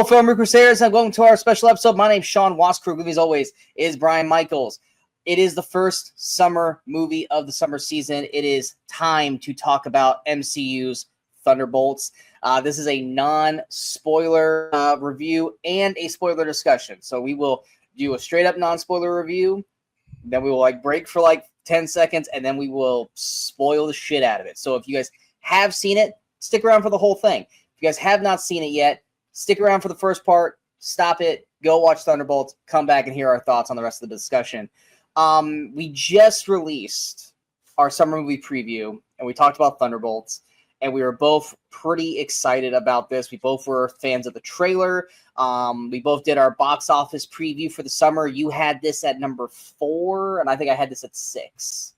Hello, Film Crusaders, and welcome to our special episode. My name's Sean Waskrug. With me, as always, is Brian Michaels. It is the first summer movie of the summer season. It is time to talk about MCU's Thunderbolts. This is a non-spoiler review and a spoiler discussion. So we will do a straight-up non-spoiler review, then we will break for 10 seconds, and then we will spoil the shit out of it. So if you guys have seen it, stick around for the whole thing. If you guys have not seen it yet, stick around for the first part, stop it, go watch Thunderbolts, come back and hear our thoughts on the rest of the discussion. We just released our summer movie preview, and we talked about Thunderbolts, and we were both pretty excited about this. We both were fans of the trailer. We both did our box office preview for the summer. You had this at number 4, and I think I had this at 6.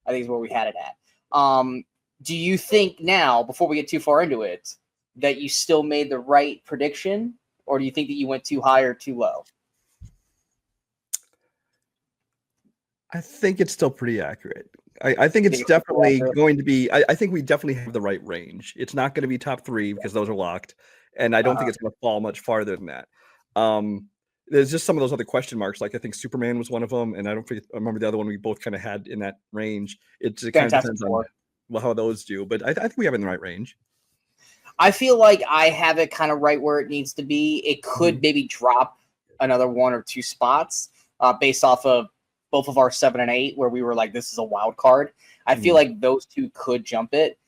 I think is where we had it at. Do you think now, before we get too far into it, that you still made the right prediction, or do you think that you went too high or too low? I think it's still pretty accurate. I think it's definitely going to be, I think we definitely have the right range. It's not going to be top 3 because those are locked, and I don't think it's going to fall much farther than that. There's just some of those other question marks, like I think Superman was one of them, and I remember the other one we both kind of had in that range. It kind of depends on how those do, but I think we have it in the right range. I feel like I have it kind of right where it needs to be. It could maybe drop another 1 or 2 spots based off of both of our 7 and 8, where we were like, this is a wild card. I feel like those 2 could jump it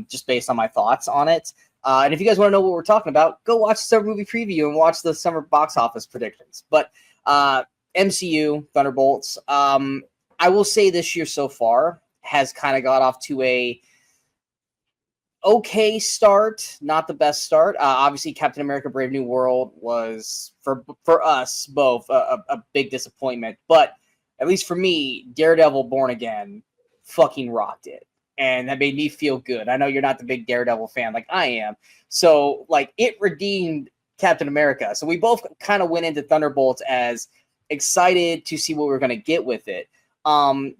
just based on my thoughts on it. And if you guys want to know what we're talking about, go watch the summer movie preview and watch the summer box office predictions. But MCU, Thunderbolts, I will say this year so far has kind of got off to a okay start, not the best start. Obviously, Captain America: Brave New World was for us both a big disappointment, but at least for me, Daredevil: Born Again fucking rocked it, and that made me feel good. I know you're not the big Daredevil fan like I am, so it redeemed Captain America. So we both kind of went into Thunderbolts as excited to see what we were going to get with it.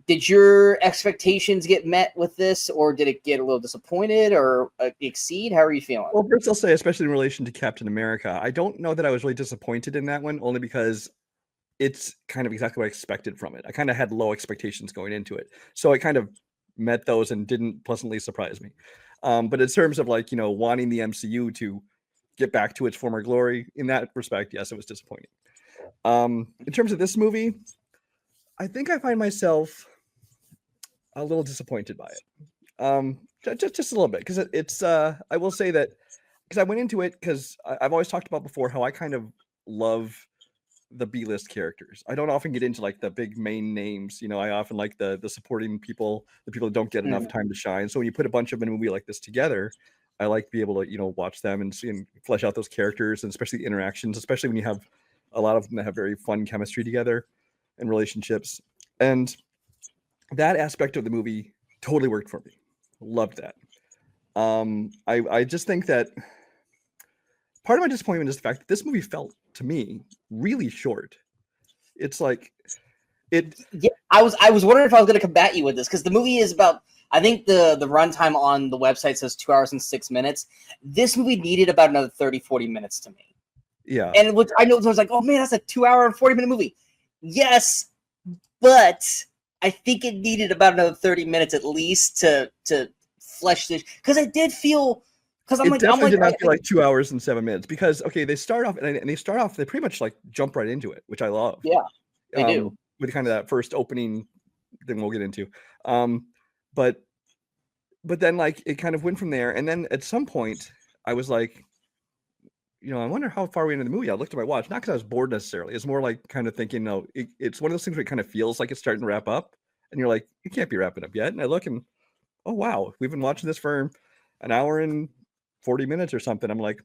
Did your expectations get met with this, or did it get a little disappointed or exceed? How are you feeling? Well, first I'll say, especially in relation to Captain America, I don't know that I was really disappointed in that one, only because it's kind of exactly what I expected from it. I kind of had low expectations going into it, so it kind of met those and didn't pleasantly surprise me. But in terms of wanting the MCU to get back to its former glory, in that respect, yes, it was disappointing. In terms of this movie, I think I find myself a little disappointed by it. Just a little bit, because it's I will say that, because I went into it because I've always talked about before how I kind of love the B-list characters. I don't often get into the big main names. I often like the supporting people, the people that don't get enough time to shine. So when you put a bunch of a movie like this together, I like to be able to watch them and see and flesh out those characters, and especially the interactions, especially when you have a lot of them that have very fun chemistry together and relationships. And that aspect of the movie totally worked for me. Loved that. I just think that part of my disappointment is the fact that this movie felt, to me, really short. It's it. Yeah, I was wondering if I was going to combat you with this, because the movie is about, I think the runtime on the website says 2 hours and 6 minutes. This movie needed about another 30-40 minutes to me. Yeah. And which I know, I was like, oh man, that's a 2 hour and 40-minute movie. Yes, but I think it needed about another 30 minutes at least to flesh this, because it did feel. Because it definitely did not feel like 2 hours and 7 minutes, because they start off and they pretty much jump right into it, which I love. Yeah, they do, with kind of that first opening thing we'll get into. But then it kind of went from there, and then at some point I was like, I wonder how far we into the movie. I looked at my watch, not because I was bored necessarily. It's more kind of thinking, no, it's one of those things where it kind of feels like it's starting to wrap up, and you're like, you can't be wrapping up yet. And I look and, oh wow, we've been watching this for an hour and 40 minutes or something. I'm like,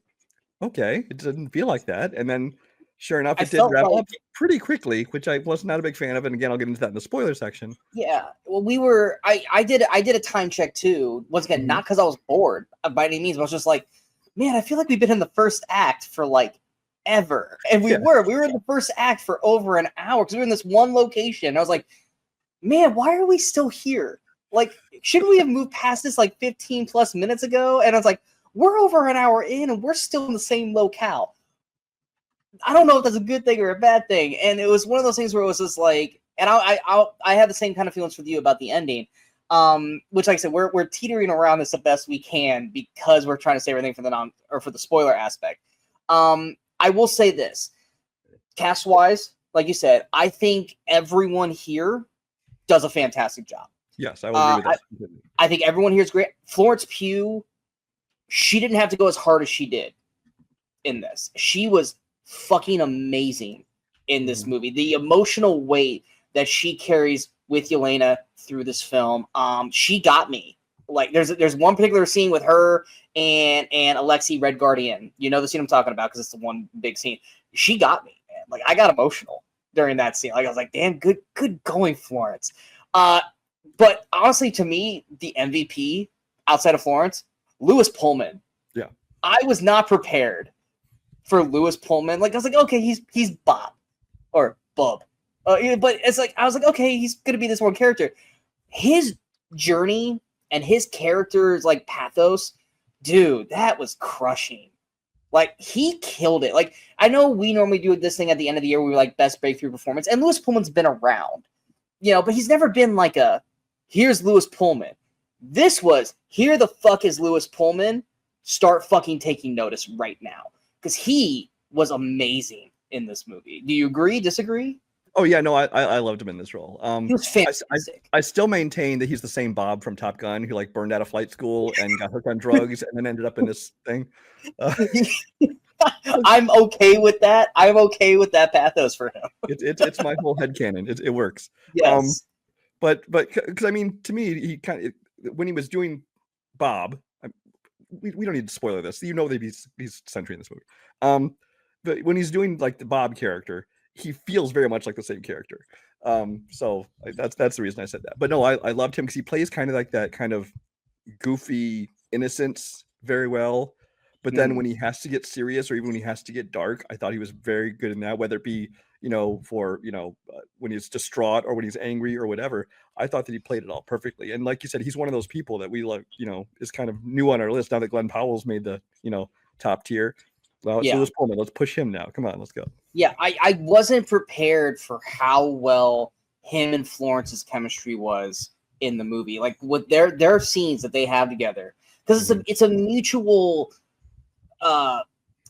okay, it didn't feel like that. And then sure enough, it did wrap up pretty quickly, which I was not a big fan of. And again, I'll get into that in the spoiler section. Yeah. Well, I did a time check too. Once again, not because I was bored by any means, but I was just like, man, I feel like we've been in the first act for ever. And we were in the first act for over an hour, because we were in this one location. And I was like, man, why are we still here? Shouldn't we have moved past this 15 plus minutes ago? And I was like, we're over an hour in and we're still in the same locale. I don't know if that's a good thing or a bad thing. And it was one of those things where it was just like, and I had the same kind of feelings with you about the ending. Which, like I said, we're teetering around this the best we can because we're trying to say everything for the spoiler aspect. I will say this, cast wise, like you said, I think everyone here does a fantastic job. Yes, I will agree with that. I think everyone here is great. Florence Pugh, she didn't have to go as hard as she did in this. She was fucking amazing in this movie. The emotional weight that she carries with Yelena through this film, she got me. Like there's one particular scene with her and Alexei Red Guardian. You know the scene I'm talking about because it's the one big scene. She got me, man. Like I got emotional during that scene. Like I was like, damn, good going, Florence. But honestly, to me, the MVP outside of Florence, Lewis Pullman. Yeah, I was not prepared for Lewis Pullman. Like I was like, okay, he's Bob or Bub. But it's like I was like, okay, he's gonna be this one character. His journey and his character's like pathos, dude, that was crushing. Like he killed it. Like I know we normally do this thing at the end of the year where we like best breakthrough performance, and Lewis Pullman's been around, but he's never been like here's Lewis Pullman. This was here the fuck is Lewis Pullman. Start fucking taking notice right now because he was amazing in this movie. Do you agree? Disagree? Oh yeah, no, I loved him in this role. He was fantastic. I still maintain that he's the same Bob from Top Gun who like burned out of flight school and got hooked on drugs and then ended up in this thing. I'm okay with that. I'm okay with that pathos for him. It's my whole headcanon. It works. Yes. But because I mean, to me, he kind of when he was doing Bob, we don't need to spoiler this. You know that he's Sentry in this movie. But when he's doing like the Bob character, he feels very much like the same character. So that's the reason I said that. But no, I loved him because he plays kind of like that kind of goofy innocence very well. But then when he has to get serious or even when he has to get dark, I thought he was very good in that, whether it be, when he's distraught or when he's angry or whatever. I thought that he played it all perfectly. And like you said, he's one of those people that we like, is kind of new on our list now that Glenn Powell's made the, top tier. Well, it's Lewis Pullman. Let's push him now. Come on, let's go. Yeah, I wasn't prepared for how well him and Florence's chemistry was in the movie. Like with their scenes that they have together. Because it's a mutual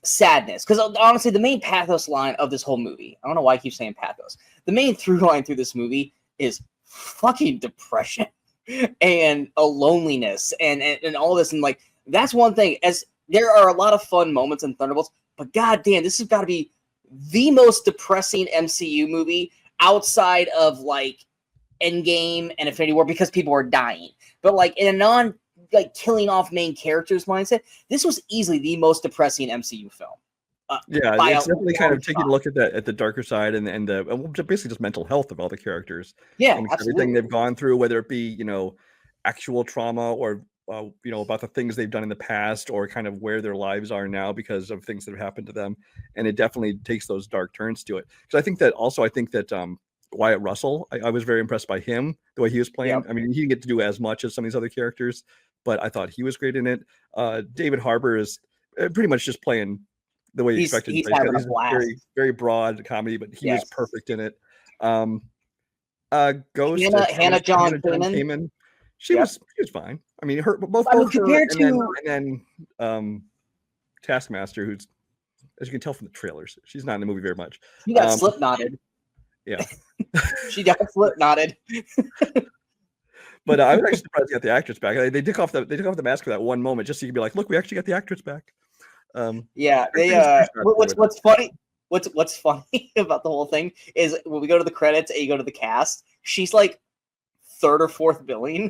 sadness. Because honestly, the main pathos line of this whole movie, I don't know why I keep saying pathos. The main through line through this movie is fucking depression and a loneliness and all this. And like that's one thing. As there are a lot of fun moments in Thunderbolts, but goddamn, this has got to be the most depressing MCU movie outside of like Endgame and Infinity War because people are dying. But like in a killing off main characters mindset, this was easily the most depressing MCU film. Yeah, it's definitely kind of taking a look at the darker side and basically just mental health of all the characters. Yeah, and absolutely. Everything they've gone through, whether it be actual trauma or about the things they've done in the past or kind of where their lives are now because of things that have happened to them. And it definitely takes those dark turns to it. Because I think that Wyatt Russell, I was very impressed by him, the way he was playing. Yep. I mean, he didn't get to do as much as some of these other characters, but I thought he was great in it. David Harbour is pretty much just playing the way you expected. He's having a blast. Very, very broad comedy, but he was perfect in it. Ghost, Hannah John Kamen. She was fine. I mean, both compared to and then Taskmaster, who's, as you can tell from the trailers, she's not in the movie very much. She got slip knotted. Yeah, she got slip knotted. But I was actually surprised to get the actress back. They took off the mask for that one moment, just so you could be like, look, we actually got the actress back. Yeah, they. What's funny? What's funny about the whole thing is when we go to the credits and you go to the cast, she's like third or fourth billing.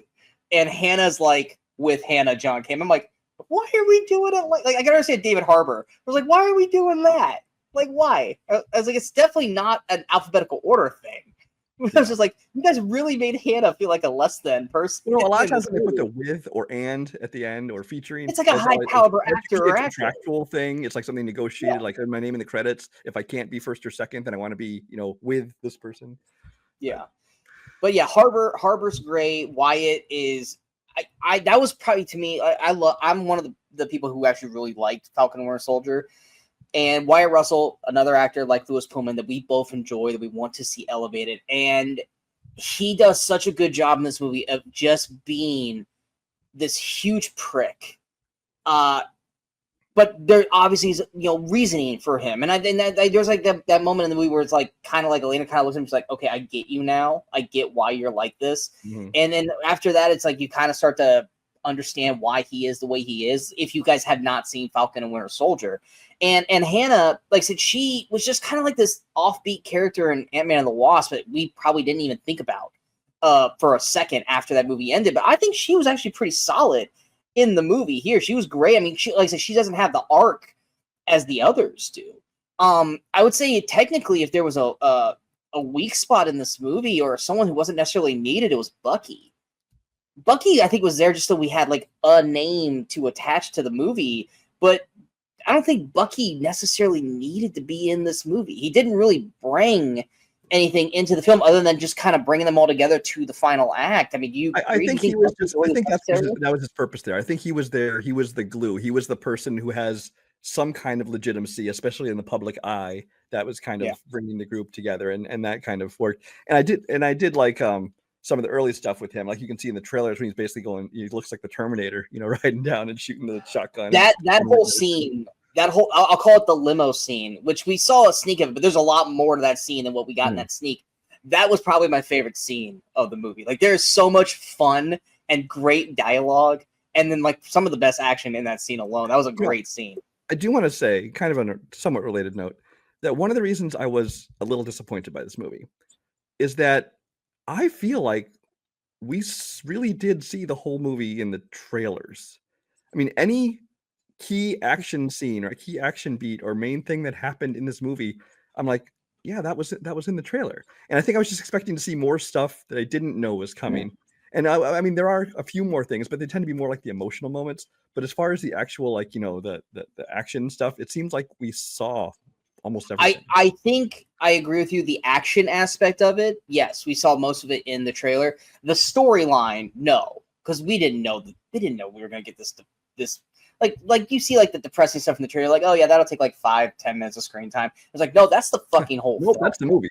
And Hannah's like with Hannah John Kamen. I'm like, why are we doing it? Like I gotta understand David Harbour. I was like, why are we doing that? Like, why? I was like, it's definitely not an alphabetical order thing. I was just like, you guys really made Hannah feel like a less than person. A lot of times they put the with or and at the end or featuring. It's like a high caliber actor or actress. Contractual thing. It's like something negotiated. Yeah. Like my name in the credits. If I can't be first or second, then I want to be, with this person. Yeah. But yeah, Harbour's great. Wyatt is, I that was probably to me. I'm one of the people who actually really liked Falcon and Winter Soldier. And Wyatt Russell, another actor like Louis Pullman that we both enjoy, that we want to see elevated. And he does such a good job in this movie of just being this huge prick. But there obviously is, reasoning for him. And there's like that moment in the movie where it's like kind of like Elena kind of looks at him, she's like, okay, I get you now. I get why you're like this. Mm-hmm. And then after that, it's like you kind of start to understand why he is the way he is. If you guys had not seen Falcon and Winter Soldier. And Hannah, like I said, she was just kind of like this offbeat character in Ant-Man and the Wasp that we probably didn't even think about for a second after that movie ended. But I think she was actually pretty solid in the movie here. She was great. I mean, she, like I said, she doesn't have the arc as the others do. I would say technically if there was a weak spot in this movie or someone who wasn't necessarily needed, it was Bucky. Bucky, I think, was there just so we had like a name to attach to the movie, but I don't think Bucky necessarily needed to be in this movie. He didn't really bring anything into the film other than just kind of bringing them all together to the final act. I mean, I think he was just. I think that was his purpose there. I think he was there. He was the glue. He was the person who has some kind of legitimacy, especially in the public eye. That was kind of bringing the group together, and that kind of worked. And I did like some of the early stuff with him. Like you can see in the trailers when he's basically going. He looks like the Terminator, riding down and shooting the shotgun. That whole scene. I'll call it the limo scene, which we saw a sneak of it, but there's a lot more to that scene than what we got in that sneak. That was probably my favorite scene of the movie. Like there's so much fun and great dialogue, and then like some of the best action in that scene alone. That was a great scene. I do want to say, kind of on a somewhat related note, that one of the reasons I was a little disappointed by this movie is that I feel like we really did see the whole movie in the trailers. I mean, any key action scene or key action beat or main thing that happened in this movie, I'm like, yeah, that was in the trailer. And I think I was just expecting to see more stuff that I didn't know was coming. And I mean, there are a few more things, but they tend to be more like the emotional moments. But as far as the actual, like, the action stuff, it seems like we saw almost everything. I think I agree with you. The action aspect of it, yes, we saw most of it in the trailer. The storyline, no, because we didn't know we were going to get this. Like you see like the depressing stuff in the trailer, like, oh yeah, that'll take like 5-10 minutes of screen time. It's like, no, that's the fucking whole film. That's the movie.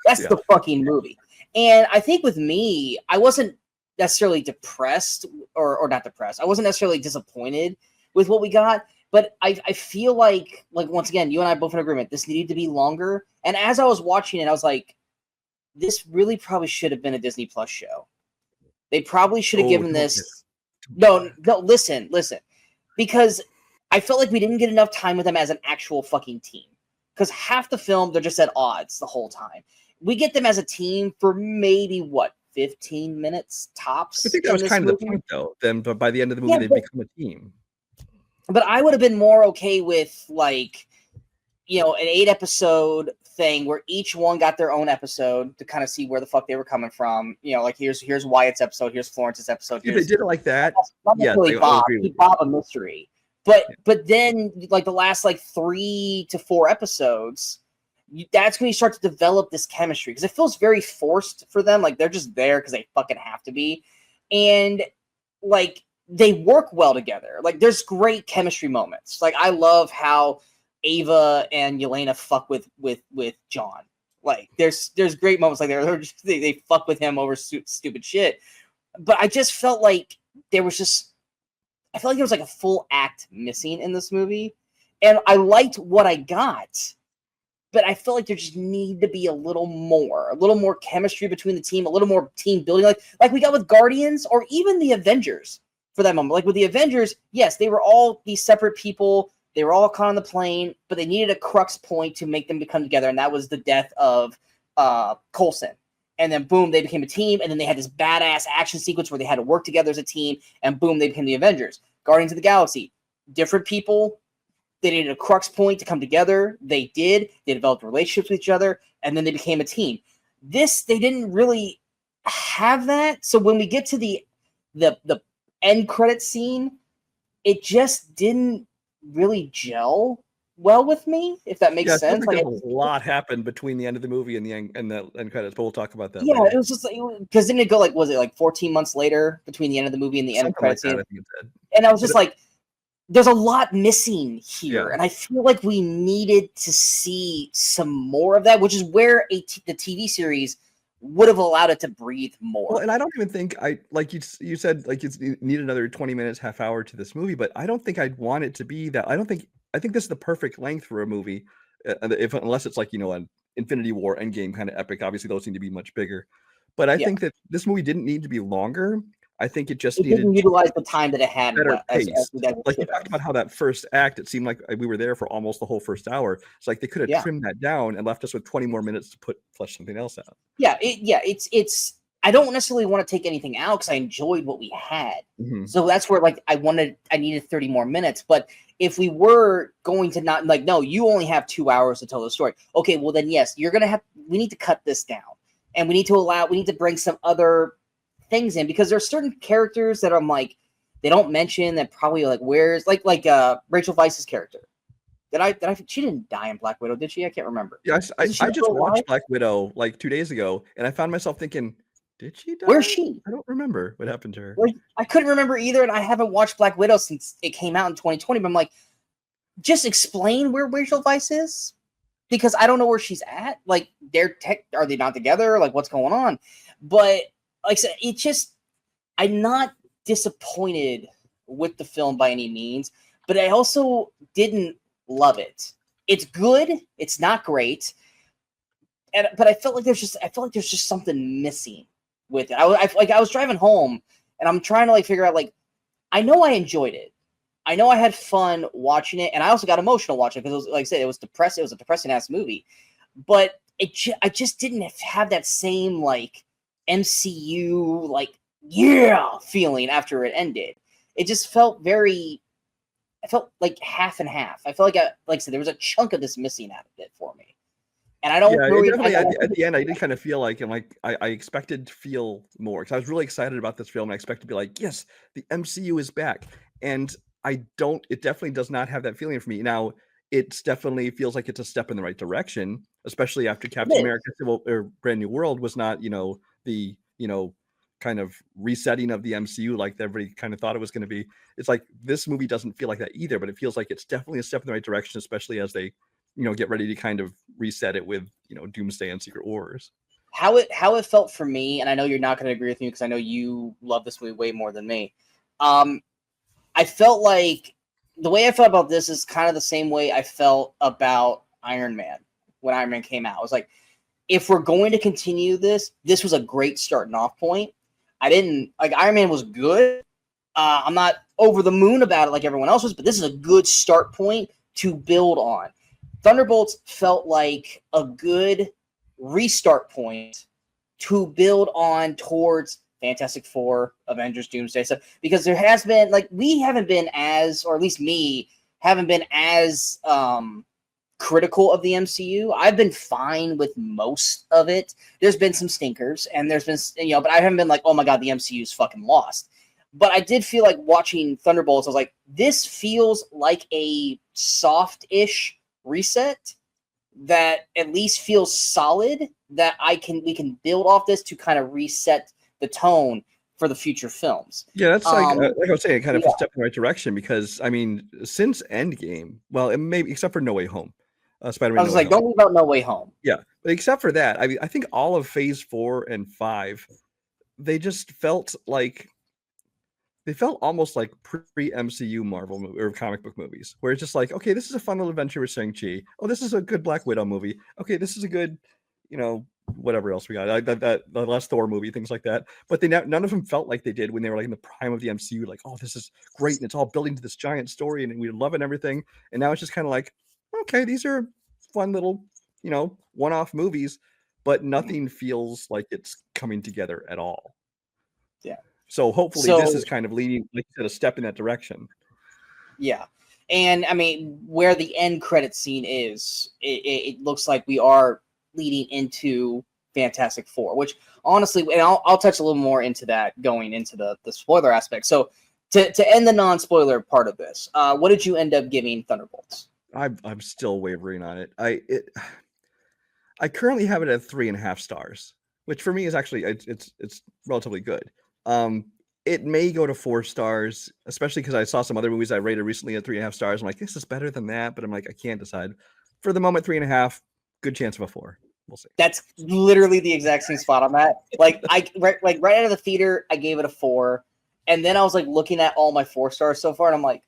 That's the fucking movie. And I think with me, I wasn't necessarily depressed or not depressed. I wasn't necessarily disappointed with what we got, but I feel like once again, you and I both in agreement, this needed to be longer. And as I was watching it, I was like, this really probably should have been a Disney Plus show. They probably should have given this. No, listen. Because I felt like we didn't get enough time with them as an actual fucking team. Because half the film, they're just at odds the whole time. We get them as a team for maybe, 15 minutes tops? I think that was kind of the point, though. Then by the end of the movie, they become a team. But I would have been more okay with, an 8-episode thing where each one got their own episode to kind of see where the fuck they were coming from. Here's Wyatt's episode, here's Florence's episode. If they did it like that, Bob a mystery. But then like the last 3 to 4 episodes, that's when you start to develop this chemistry because it feels very forced for them. Like they're just there because they fucking have to be, and they work well together. Like there's great chemistry moments. Like I love how Ava and Yelena fuck with John. Like there's great moments like they fuck with him over stupid shit. But I just felt like there was a full act missing in this movie, and I liked what I got, but I felt like there just needed to be a little more chemistry between the team, a little more team building, like we got with Guardians or even the Avengers for that moment. Like with the Avengers, yes, they were all these separate people. They were all caught on the plane, but they needed a crux point to make them to come together, and that was the death of Coulson. And then, boom, they became a team, and then they had this badass action sequence where they had to work together as a team, and boom, they became the Avengers. Guardians of the Galaxy, different people. They needed a crux point to come together. They did. They developed relationships with each other, and then they became a team. This, they didn't really have that. So when we get to the end credit scene, it just didn't really gel well with me, if that makes sense. Like a lot happened between the end of the movie and the end credits, but we'll talk about that. Yeah, later. It was just because didn't it go was it 14 months later between the end of the movie and the end credits scene? And I was just there's a lot missing here, Yeah. and I feel like we needed to see some more of that, which is where the TV series would have allowed it to breathe more. Well, and I don't even think like you said, like you need another 20 minutes, half hour to this movie, but I don't think I'd want it to be that. I think this is the perfect length for a movie, unless it's like, an Infinity War Endgame kind of epic. Obviously, those seem to be much bigger, but I Yeah. think that this movie didn't need to be longer. I think it just It needed didn't utilize the time that it had better as pace. Like you should talked have. about how that first act, it seemed like we were there for almost the whole first hour. It's like they could have Yeah. trimmed that down and left us with 20 more minutes to flesh something else out. Yeah, it's. I don't necessarily want to take anything out because I enjoyed what we had. Mhm. So that's where like I needed 30 more minutes. But if we were going to not like, no, you only have 2 hours to tell the story. Okay, well then yes, we need to cut this down, and we need to bring some other things in, because there's certain characters that I'm like, they don't mention that probably like where's like Rachel Weisz's character. She didn't die in Black Widow, did she? I can't remember. Yeah, I Isn't she just still alive? watched Black Widow like 2 days ago, and I found myself thinking, did she die? Where's she? I don't remember what happened to her. Like, I couldn't remember either, and I haven't watched Black Widow since it came out in 2020. But I'm like, just explain where Rachel Weisz is, because I don't know where she's at. Like, are they not together? Like, what's going on? But like I said, I'm not disappointed with the film by any means, but I also didn't love it. It's good. It's not great. But I felt like there's just something missing with it. I was driving home and I'm trying to like figure out, like, I know I enjoyed it. I know I had fun watching it, and I also got emotional watching it because, it was, like I said, it was depressing. It was a depressing ass movie, but I just didn't have that same like MCU like feeling after it ended. It just felt I felt like half and half. I felt like I said, there was a chunk of this missing out of it for me. And I don't really. Definitely at the end, I did kind of feel like, and like I expected to feel more, because I was really excited about this film. And I expected to be like, yes, the MCU is back, and I don't. It definitely does not have that feeling for me now. It definitely feels like it's a step in the right direction, especially after Captain America: Brand New World was not, the kind of resetting of the MCU like everybody kind of thought it was going to be. It's like this movie doesn't feel like that either, but it feels like it's definitely a step in the right direction, especially as they get ready to kind of reset it with, Doomsday and Secret Wars. How it felt for me, and I know you're not going to agree with me because I know you love this movie way more than me. I felt like the way I felt about this is kind of the same way I felt about Iron Man when Iron Man came out. I was like, if we're going to continue this was a great starting off point. I didn't like Iron Man was good. I'm not over the moon about it like everyone else was, but this is a good start point to build on. Thunderbolts felt like a good restart point to build on towards Fantastic Four, Avengers, Doomsday stuff, because there has been like we haven't been as, or at least me, haven't been as critical of the MCU. I've been fine with most of it. There's been some stinkers, and there's been but I haven't been like, oh my god, the MCU's fucking lost. But I did feel like watching Thunderbolts, I was like, this feels like a soft-ish reset that at least feels solid, that we can build off this to kind of reset the tone for the future films. Yeah, that's like I was saying, kind of a step in the right direction, because I mean, since Endgame, well, it maybe except for No Way Home, Spider-Man. I was like, don't leave out No Way Home. Yeah, but except for that, I mean, I think all of Phase 4 and 5, they just felt like they felt almost like pre-MCU Marvel or comic book movies, where it's just like, okay, this is a fun little adventure with Shang-Chi. Oh, this is a good Black Widow movie. Okay, this is a good, whatever else we got, like that the last Thor movie, things like that. But none of them felt like they did when they were like in the prime of the MCU. Like, oh, this is great, and it's all building to this giant story, and we love it and everything. And now it's just kind of like, okay, these are fun little, one-off movies, but nothing feels like it's coming together at all. Yeah. So hopefully this is kind of leading, like you said, a step in that direction. Yeah. And I mean, where the end credit scene is, it looks like we are leading into Fantastic Four, which honestly, and I'll touch a little more into that going into the spoiler aspect. So to end the non-spoiler part of this, what did you end up giving Thunderbolts? I'm still wavering on it. I currently have it at 3.5 stars, which for me is actually it's relatively good. it may go to 4 stars, especially because I saw some other movies I rated recently at 3.5 stars. I'm like, this is better than that, but I'm like, I can't decide. For the moment, 3.5, good chance of a 4. We'll see. That's literally the exact same spot I'm at. Like right out of the theater, I gave it a 4, and then I was like looking at all my 4 stars so far, and I'm like,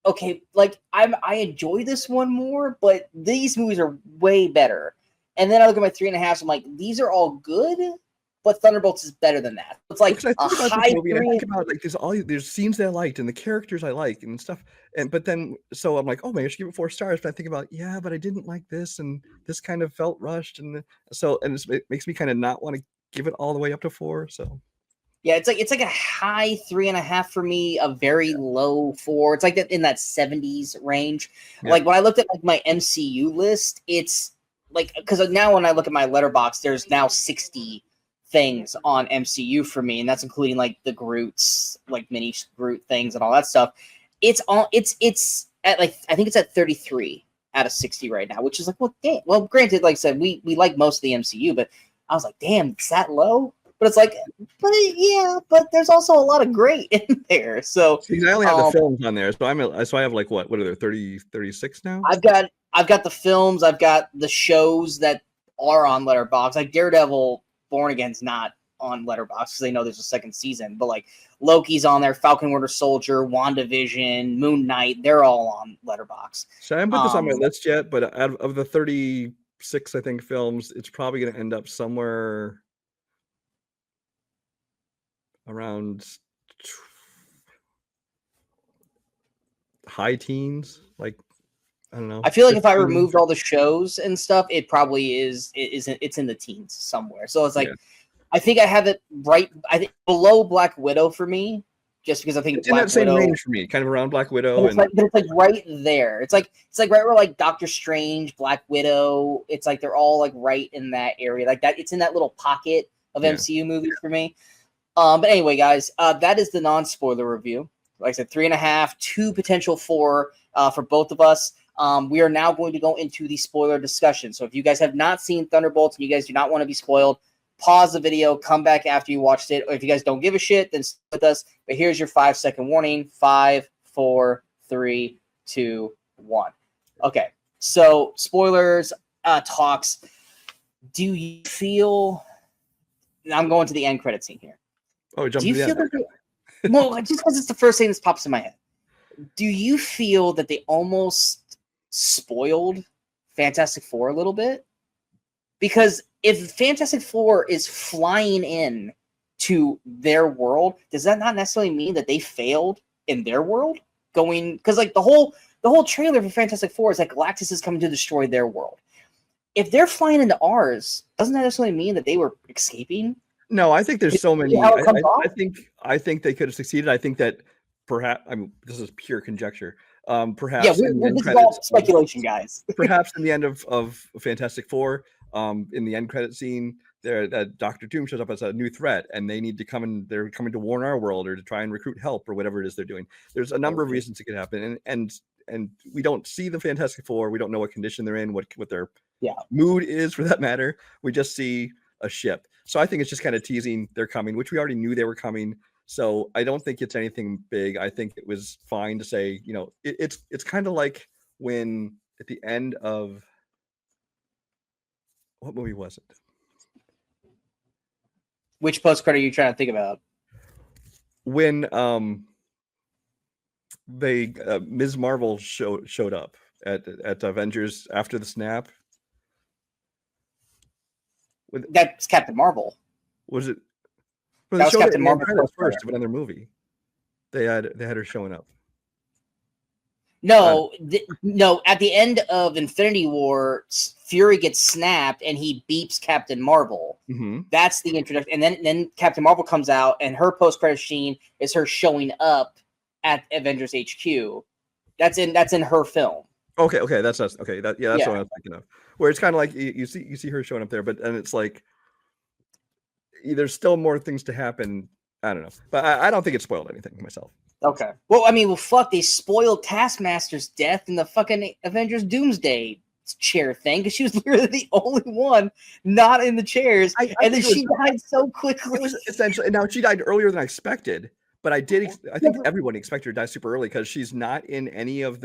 okay, like I enjoy this one more, but these movies are way better. And then I look at my 3.5, so I'm like, these are all good, but Thunderbolts is better than that. It's like I a think about high this movie, and I 3. think about like there's scenes that I liked and the characters I like and stuff. But then so I'm like, oh, maybe I should give it 4 stars. But I think about, yeah, but I didn't like this, and this kind of felt rushed, and it makes me kind of not want to give it all the way up to 4. So Yeah, it's like a high 3.5 for me, a very low 4. It's like that in that 70s range. Yeah. Like when I looked at like my MCU list, it's like, because now when I look at my Letterboxd, there's now 60 things on MCU for me, and that's including like the Groots, like mini Groot things and all that stuff. It's at like, I think it's at 33 out of 60 right now, which is like, well, damn. Well, granted, like I said, we like most of the MCU, but I was like, damn, it's that low. But it's like, but there's also a lot of great in there. So I only have the films on there, so I have like what are there, 30, 36 now? I've got the films, I've got the shows that are on Letterboxd. Like Daredevil Born Again's not on Letterboxd because they know there's a second season. But like Loki's on there, Falcon Winter Soldier, WandaVision, Moon Knight, they're all on Letterboxd. So I haven't put this on my list yet, but out of the 36, I think, films, it's probably going to end up somewhere around high teens, like, I don't know. I feel like if I removed all the shows and stuff, it probably it's in the teens somewhere. So it's like, yeah. I think I have it right. I think below Black Widow for me, just because I think it's in that same range for me, kind of around Black Widow. But it's like right there. It's like right where like Doctor Strange, Black Widow. It's like they're all like right in that area, like that. It's in that little pocket of MCU movies for me. But anyway, guys, that is the non-spoiler review. Like I said, 3.5, 2 potential 4 for both of us. We are now going to go into the spoiler discussion. So if you guys have not seen Thunderbolts and you guys do not want to be spoiled, pause the video, come back after you watched it. Or if you guys don't give a shit, then stay with us. But here's your 5-second warning. 5, 4, 3, 2, 1. Okay, so spoilers, talks. Do you feel... I'm going to the end credit scene here. Oh, do you feel that well, just because it's the first thing that pops in my head. Do you feel that they almost spoiled Fantastic Four a little bit? Because if Fantastic Four is flying in to their world, does that not necessarily mean that they failed in their world? Because like the whole trailer for Fantastic Four is like Galactus is coming to destroy their world. If they're flying into ours, doesn't that necessarily mean that they were escaping? No, I think there's so many. I think they could have succeeded. I think that perhaps, I mean, this is pure conjecture. Perhaps this is all speculation, guys. Perhaps in the end of Fantastic Four, in the end credit scene, there that Dr. Doom shows up as a new threat, and they need to come and they're coming to warn our world or to try and recruit help or whatever it is they're doing. There's a number of reasons it could happen, and we don't see the Fantastic Four. We don't know what condition they're in, what their mood is, for that matter. We just see a ship. So I think it's just kind of teasing they're coming, which we already knew they were coming. So I don't think it's anything big. I think it was fine to say, you know, it's kind of like when at the end of what movie was it? Which post-credit are you trying to think about? When they Ms. Marvel showed up at Avengers after the snap. That's Captain Marvel. Was it? Well, that was Captain Marvel first of another movie. They had her showing up. No, no. At the end of Infinity War, Fury gets snapped and he beeps Captain Marvel. Mm-hmm. That's the introduction, and then Captain Marvel comes out, and her post-credit scene is her showing up at Avengers HQ. That's in her film. Okay, that's us. Okay, that's what I was thinking of. Where it's kind of like you see her showing up there, and it's like there's still more things to happen. I don't know, but I don't think it spoiled anything myself. Okay. Well, I mean, fuck, they spoiled Taskmaster's death in the fucking Avengers Doomsday chair thing because she was literally the only one not in the chairs, and then she died so quickly. It was essentially now she died earlier than I expected, but I think everyone expected her to die super early because she's not in any of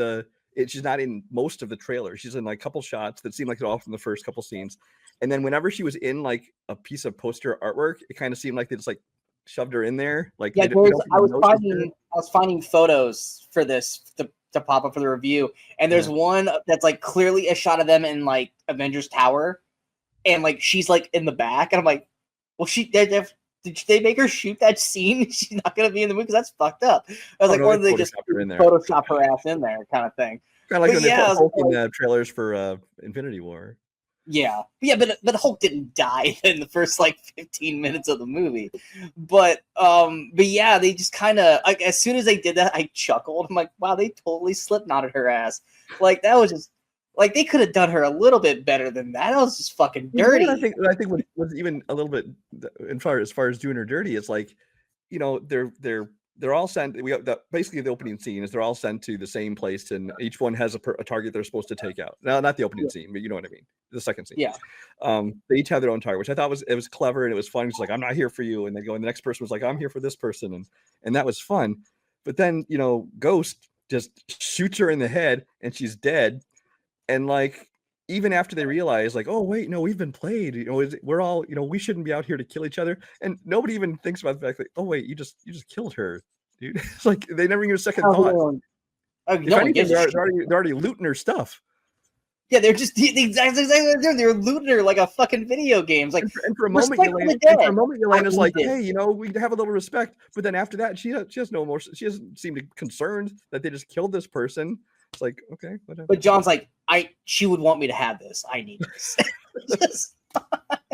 she's not in most of the trailers. She's in like a couple shots that seem like they're all from the first couple scenes, and then whenever she was in like a piece of poster artwork, it kind of seemed like they just like shoved her in there. Like I was finding photos for this to pop up for the review, and there's one that's like clearly a shot of them in like Avengers Tower, and like she's like in the back, and I'm like, well, did they make her shoot that scene? She's not gonna be in the movie because that's fucked up. I was or did they just Photoshop her ass in there, kind of thing. Kind of like when they put Hulk in the trailers for Infinity War. Yeah, but Hulk didn't die in the first like 15 minutes of the movie. But yeah, they just kind of like as soon as they did that, I chuckled. I'm like, wow, they totally slipknotted her ass. Like that was just like they could have done her a little bit better than that. That was just fucking dirty. I think what was even a little bit as far as doing her dirty is like, you know, they're all sent. We have basically the opening scene is they're all sent to the same place, and each one has a target they're supposed to take out. Now, not the opening scene, but you know what I mean. The second scene. Yeah. They each have their own target, which I thought was clever and it was fun. It's like I'm not here for you, and they go, and the next person was like I'm here for this person, and that was fun. But then you know, Ghost just shoots her in the head, and she's dead. And like even after they realize, like, oh wait, no, we've been played. You know, we're all, you know, we shouldn't be out here to kill each other. And nobody even thinks about the fact that, oh wait, you just killed her, dude. It's like they never even a second thought. They're already looting her stuff. Yeah, they're just exactly they're looting her like a fucking video game. It's like, and for a moment, Yelena's like, hey, you know, we have a little respect. But then after that, she has no more. She doesn't seem concerned that they just killed this person. It's like, okay, whatever. But John's like, she would want me to have this. I need this. I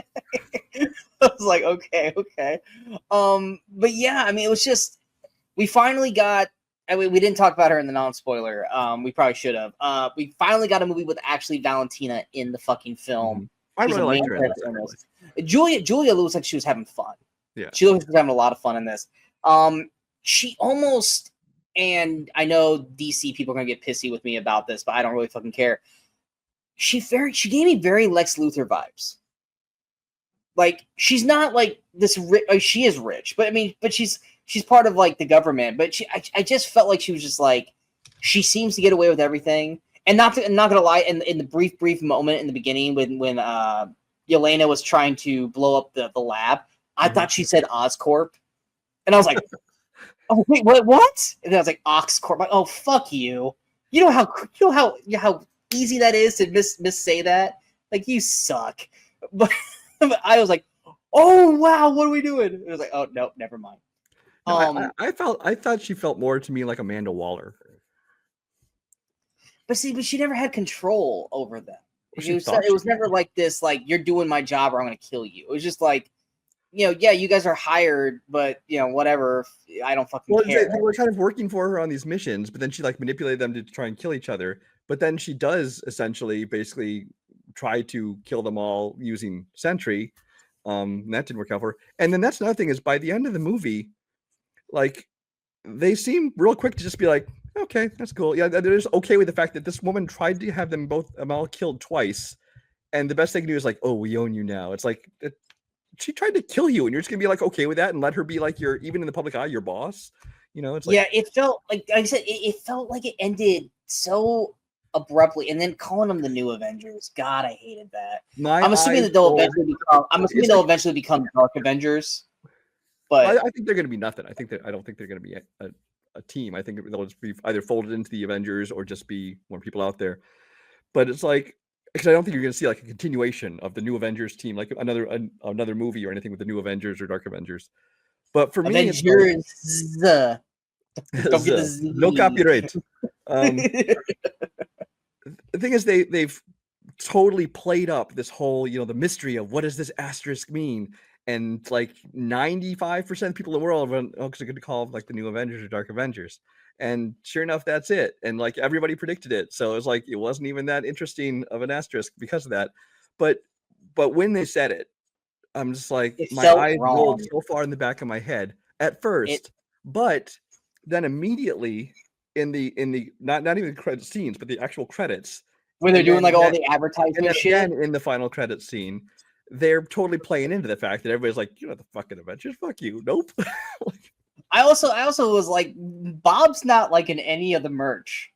was like, okay. But yeah, I mean, it was just we finally got. I mean, we didn't talk about her in the non-spoiler. We probably should have. We finally got a movie with actually Valentina in the fucking film. I really liked her. Julia looks like she was having fun. Yeah, she looks like she was having a lot of fun in this. She almost, and I know DC people are gonna get pissy with me about this, but I don't really fucking care. She gave me very Lex Luthor vibes. Like she's not like this. She is rich, but I mean, but she's part of like the government. But I just felt like she was just like she seems to get away with everything. And not gonna lie, in the brief moment in the beginning when Yelena was trying to blow up the lab, I thought she said Oscorp, and I was like, oh wait, what? And I was like Oxcorp. Like, oh fuck you! You know how easy that is to missay that. Like you suck. But I was like, oh wow, what are we doing? And I was like, oh no, never mind. No, I thought she felt more to me like Amanda Waller. But she never had control over them. It was never like this, like you're doing my job or I'm gonna kill you. It was just like, you know, yeah, you guys are hired, but you know, whatever. I don't fucking care. They were kind of working for her on these missions, but then she like manipulated them to try and kill each other. But then she does essentially basically try to kill them all using Sentry. And that didn't work out for her. And then that's another thing is by the end of the movie, like they seem real quick to just be like, okay, that's cool. Yeah, they're just okay with the fact that this woman tried to have them all killed twice. And the best they can do is like, oh, we own you now. It's like she tried to kill you, and you're just gonna be like okay with that and let her be like your, even in the public eye, your boss. You know, it's like, yeah, it felt like I said, it felt like it ended so abruptly, and then calling them the new Avengers. God, I hated that. I'm assuming that they'll eventually become Dark Avengers. But I think they're going to be nothing. I don't think they're going to be a team. I think they'll just be either folded into the Avengers or just be more people out there. But it's like, because I don't think you're going to see like a continuation of the new Avengers team, like another movie or anything with the new Avengers or Dark Avengers. But for me, Avengers, no copyright. The thing is, they've totally played up this whole, you know, the mystery of what does this asterisk mean. And like 95% of people in the world are going to call like the new Avengers or Dark Avengers. And sure enough, that's it. And like everybody predicted it. So it was like, it wasn't even that interesting of an asterisk because of that. But when they said it, I'm just like, my eyes rolled so far in the back of my head at first, but then immediately in the not even the credit scenes, but the actual credits, Where they're doing like all the and advertisement then shit. again in the final credits scene, they're totally playing into the fact that everybody's like, you know, the fucking Avengers, fuck you. Nope. I also was like, Bob's not like in any of the merch.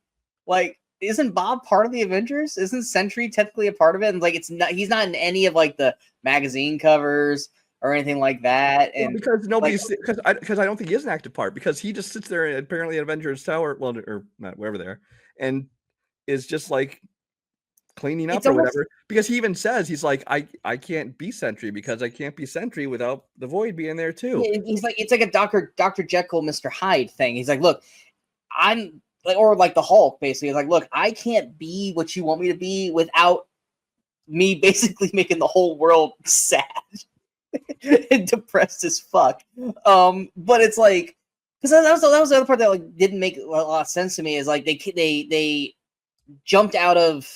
Like, isn't Bob part of the Avengers? Isn't Sentry technically a part of it? And like, it's not. He's not in any of like the magazine covers or anything like that. And because nobody's because I don't think he is an active part, because he just sits there apparently at Avengers Tower, well, or not wherever there, and is just like cleaning up or whatever, because he even says, he's like, I can't be Sentry because I can't be Sentry without the Void being there too. He's like, it's like a Dr. Jekyll, Mr. Hyde thing. He's like, look, I'm like, or like the Hulk basically. He's like, look, I can't be what you want me to be without me basically making the whole world sad and depressed as fuck. But it's like, because that was the other part that like didn't make a lot of sense to me, is like they jumped out of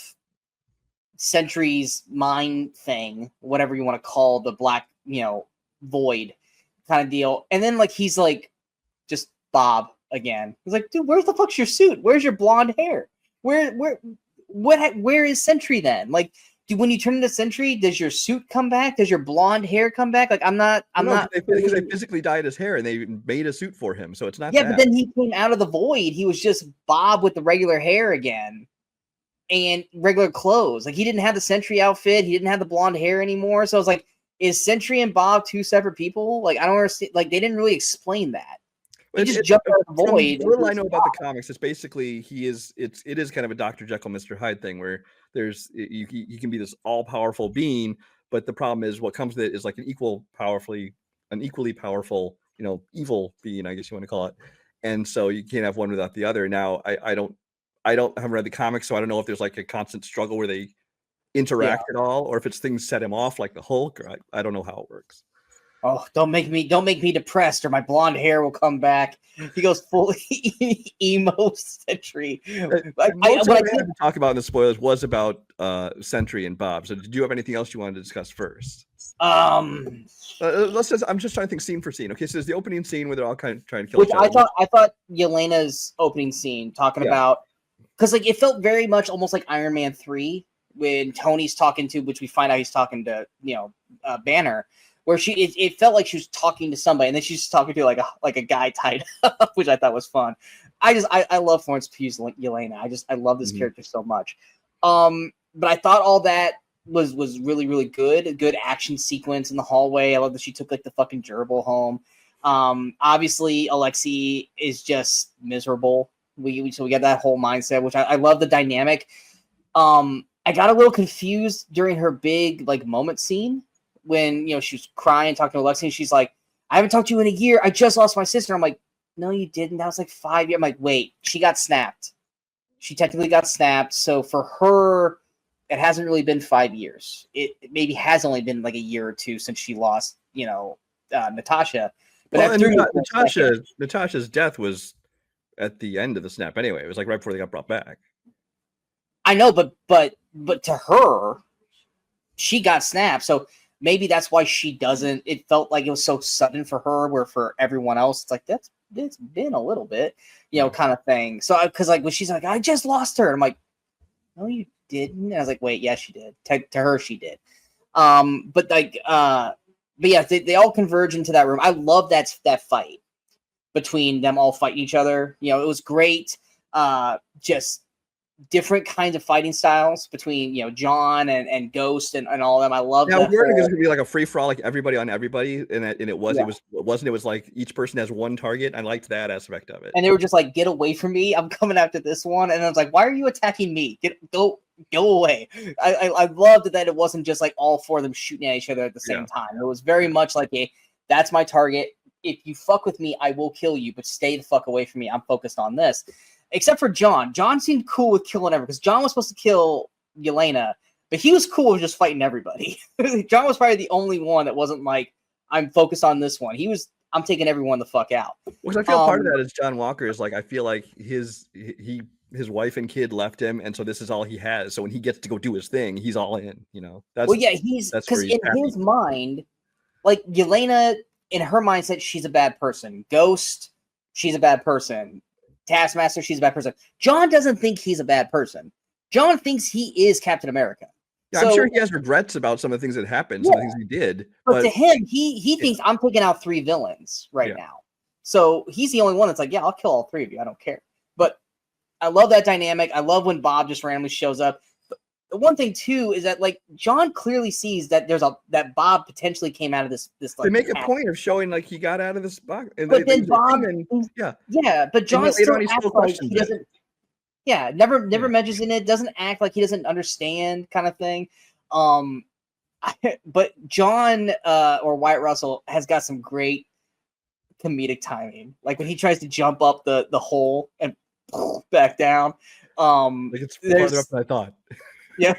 Sentry's mind thing, whatever you want to call the black, void kind of deal. And then like he's like just Bob again. He's like, dude, where's the fuck's your suit? Where's your blonde hair? Where is Sentry then? Like, when you turn into Sentry, does your suit come back? Does your blonde hair come back? Like, I'm not. Because they physically dyed his hair and they made a suit for him, so it's not. Yeah, but then he came out of the void. He was just Bob with the regular hair again. And regular clothes. Like, he didn't have the Sentry outfit. He didn't have the blonde hair anymore. So I was like, is Sentry and Bob two separate people? Like, I don't understand. Like, they didn't really explain that. He just jumped out of the void. The little I know about the comics, it's basically it is kind of a Dr. Jekyll, Mr. Hyde thing, where you can be this all powerful being, but the problem is what comes with it is like an equally powerful, evil being, I guess you want to call it. And so you can't have one without the other. Now I haven't read the comics, so I don't know if there's like a constant struggle where they interact at all, or if it's things set him off like the Hulk, or I don't know how it works. Oh, don't make me depressed, or my blonde hair will come back. He goes fully emo Sentry. What I had to talk about in the spoilers was about Sentry and Bob. So did you have anything else you wanted to discuss first? I'm just trying to think scene for scene. Okay, so there's the opening scene where they're all kind of trying to kill each other. I thought Yelena's opening scene talking about, because like it felt very much almost like Iron Man 3 when Tony's talking to, which we find out he's talking to, Banner, where it felt like she was talking to somebody, and then she's talking to like a guy tied up, which I thought was fun. I love Florence Pugh's Yelena. I love this character so much. But I thought all that was really, really good. A good action sequence in the hallway. I love that she took like the fucking gerbil home. Obviously Alexei is just miserable. So we got that whole mindset, which I love the dynamic. I got a little confused during her big like moment scene when she was crying, talking to Alexei, and she's like, I haven't talked to you in a year. I just lost my sister. I'm like, no, you didn't. That was like 5 years. I'm like, wait, she got snapped. She technically got snapped. So for her, it hasn't really been 5 years. It maybe has only been like a year or two since she lost, Natasha. But Natasha's death was at the end of the snap anyway. It was like right before they got brought back. I know, but to her, she got snapped. So maybe that's why she doesn't. It felt like it was so sudden for her, where for everyone else, it's like it's been a little bit, kind of thing. So because like when she's like, I just lost her, I'm like, no, you didn't. And I was like, wait, yeah, she did. To her, she did. But yeah, they all converge into that room. I love that fight between them all fighting each other. It was great. Just different kinds of fighting styles between John and Ghost and all of them. I love that. Now we're going to be like a free for all, like everybody on everybody, and it was like each person has one target. I liked that aspect of it. And they were just like, get away from me, I'm coming after this one. And I was like, why are you attacking me? Go away. I loved that it wasn't just like all four of them shooting at each other at the same time. It was very much like that's my target. If you fuck with me, I will kill you, but stay the fuck away from me. I'm focused on this. Except for John. John seemed cool with killing everyone, because John was supposed to kill Yelena, but he was cool with just fighting everybody. John was probably the only one that wasn't like, I'm focused on this one. I'm taking everyone the fuck out. Which I feel part of that is John Walker is like, I feel like his wife and kid left him, and so this is all he has. So when he gets to go do his thing, he's all in. He's because in his mind, like Yelena, in her mindset, she's a bad person. Ghost, she's a bad person. Taskmaster, she's a bad person. John doesn't think he's a bad person. John thinks he is Captain America. Yeah, I'm sure he has regrets about some of the things that happened, some of the things he did. But to him, he thinks I'm taking out 3 villains right now. So he's the only one that's like, yeah, I'll kill all 3 of you. I don't care. But I love that dynamic. I love when Bob just randomly shows up. The one thing too is that like John clearly sees that that Bob potentially came out of this like, they make a point of showing like he got out of this box. But then Bob, but John still acts like he doesn't. Yeah, never mentions it. Doesn't act like he doesn't understand, kind of thing. But John or Wyatt Russell has got some great comedic timing. Like when he tries to jump up the hole and back down. Like it's farther up than I thought. Yeah,